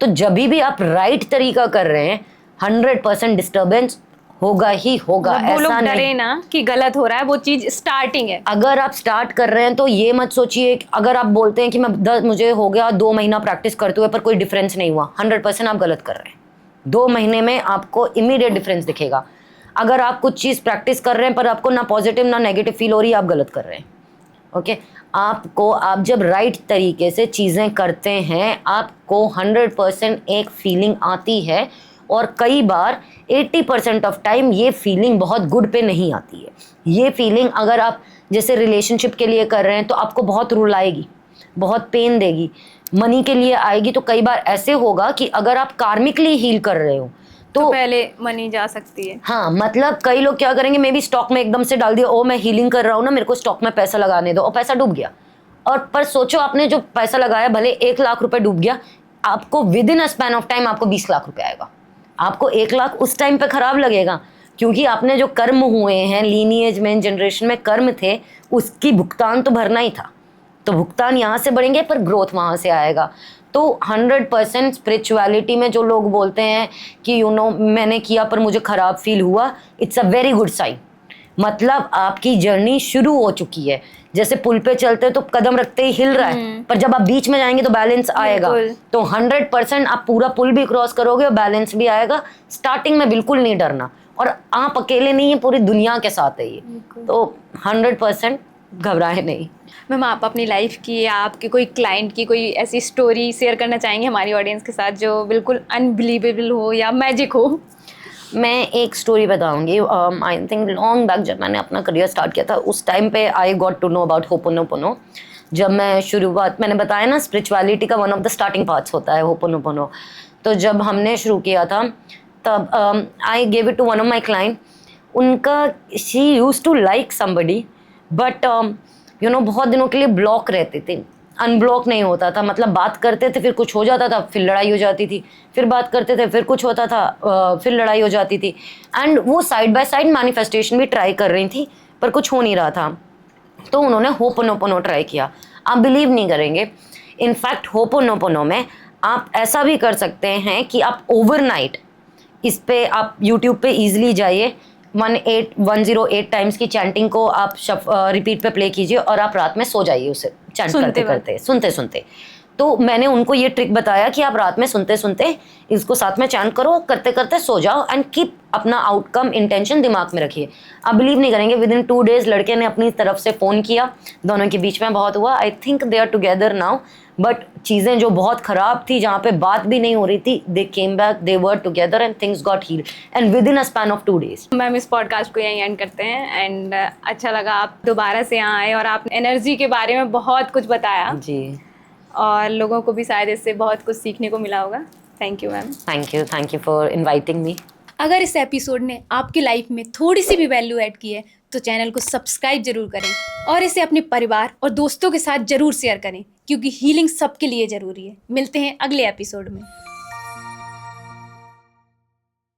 तो जब भी आप राइट तरीका कर रहे हैं, 100% डिस्टर्बेंस होगा ही होगा। ऐसा नहीं ना कि गलत हो रहा है, वो चीज स्टार्टिंग है। अगर आप स्टार्ट कर रहे हैं तो ये मत सोचिए, अगर आप बोलते हैं कि मुझे हो गया 2 महीना प्रैक्टिस करते हुए पर कोई डिफरेंस नहीं हुआ, 100% आप गलत कर रहे हैं। 2 महीने में आपको इमीडिएट डिफरेंस दिखेगा। अगर आप कुछ चीज़ प्रैक्टिस कर रहे हैं पर आपको ना पॉजिटिव ना नेगेटिव फील हो रही है, आप गलत कर रहे हैं। ओके, आप जब राइट तरीके से चीज़ें करते हैं, आपको 100% एक फीलिंग आती है, और कई बार 80% ऑफ टाइम ये फीलिंग बहुत गुड पे नहीं आती है। ये फीलिंग अगर आप जैसे रिलेशनशिप के लिए कर रहे हैं तो आपको बहुत रुलाएगी, बहुत पेन देगी। मनी के लिए आएगी तो कई बार ऐसे होगा कि अगर आप कार्मिकली हील कर रहे हो तो पहले मनी जा सकती है। हाँ, मतलब कई लोग क्या करेंगे, मे बी स्टॉक में एकदम से डाल दिया, ओ मैं हीलिंग कर रहा हूँ ना, मेरे को स्टॉक में पैसा लगाने दो, और पैसा डूब गया। और पर सोचो, आपने जो पैसा लगाया भले 1 लाख रुपए डूब गया, आपको with in a span of time आपको 20 लाख रुपए आएगा। आपको 1 लाख उस टाइम पे खराब लगेगा, क्योंकि आपने जो कर्म हुए हैं, लीनिएज में, जनरेशन में कर्म थे, उसकी भुगतान तो भरना ही था। तो भुगतान यहाँ से बढ़ेंगे पर ग्रोथ वहाँ से आएगा। तो 100% स्पिरिचुअलिटी में जो लोग बोलते हैं कि मैंने किया पर मुझे ख़राब फील हुआ, it's a very good sign. मतलब आपकी जर्नी शुरू हो चुकी है। जैसे पुल पे चलते तो कदम रखते ही हिल रहा है, पर जब आप बीच में जाएंगे तो बैलेंस आएगा। तो 100% आप पूरा पुल भी क्रॉस करोगे और बैलेंस भी आएगा। स्टार्टिंग में बिल्कुल नहीं डरना, और आप अकेले नहीं है, पूरी दुनिया के साथ है ये। तो 100% घबराए नहीं। मैम, आप अपनी लाइफ की या आपके कोई क्लाइंट की कोई ऐसी स्टोरी शेयर करना चाहेंगे हमारी ऑडियंस के साथ जो बिल्कुल अनबिलीवेबल हो या मैजिक हो? मैं एक स्टोरी बताऊंगी। आई थिंक लॉन्ग बैक जब मैंने अपना करियर स्टार्ट किया था, उस टाइम पे I got to know about ho'oponopono. जब मैं शुरुआत, मैंने बताया ना, स्पिरिचुअलिटी का one of the starting parts होता है होपोनोपोनो। तो जब हमने शुरू किया था तब I gave it to one of my client. उनका, she use to like somebody but बहुत दिनों के लिए ब्लॉक रहते थे, अनब्लॉक नहीं होता था। मतलब बात करते थे, फिर कुछ हो जाता था, फिर लड़ाई हो जाती थी, फिर बात करते थे, फिर कुछ होता था, फिर लड़ाई हो जाती थी। एंड वो साइड बाय साइड मैनिफेस्टेशन भी ट्राई कर रही थी, पर कुछ हो नहीं रहा था। तो उन्होंने होपोनोपोनो ट्राई किया। आप बिलीव नहीं करेंगे, इनफैक्ट होपोनोपोनो में आप ऐसा भी कर सकते हैं कि आप ओवरनाइट इस पे, आप यूट्यूब पे ईजिली जाइए, 108 टाइम्स की चैंटिंग को आप रिपीट पे प्ले कीजिए और आप रात में सो जाइए उसे चैंट करते करते, सुनते सुनते। तो मैंने उनको ये ट्रिक बताया कि आप रात में सुनते सुनते इसको साथ में चैंट करो, करते करते सो जाओ एंड कीप अपना आउटकम इंटेंशन दिमाग में रखिए। आप बिलीव नहीं करेंगे, विद इन 2 days लड़के ने अपनी तरफ से फ़ोन किया, दोनों के बीच में बहुत हुआ। I think they are together now, but चीज़ें जो बहुत ख़राब थी, जहाँ पे बात भी नहीं हो रही थी, they came back, they were together and things got healed and within a span of 2 days। Ma'am इस पॉडकास्ट को यहीं एंड करते हैं एंड अच्छा लगा आप दोबारा से यहाँ आए और आपने एनर्जी के बारे में बहुत कुछ बताया जी, और लोगों को भी शायद इससे बहुत कुछ सीखने को मिला होगा। Thank you ma'am. Thank you for inviting me. अगर इस एपिसोड ने आपकी लाइफ में थोड़ी सी भी वैल्यू ऐड की है तो चैनल को सब्सक्राइब जरूर करें और इसे अपने परिवार और दोस्तों के साथ जरूर शेयर करें, क्योंकि हीलिंग सबके लिए ज़रूरी है। मिलते हैं अगले एपिसोड में।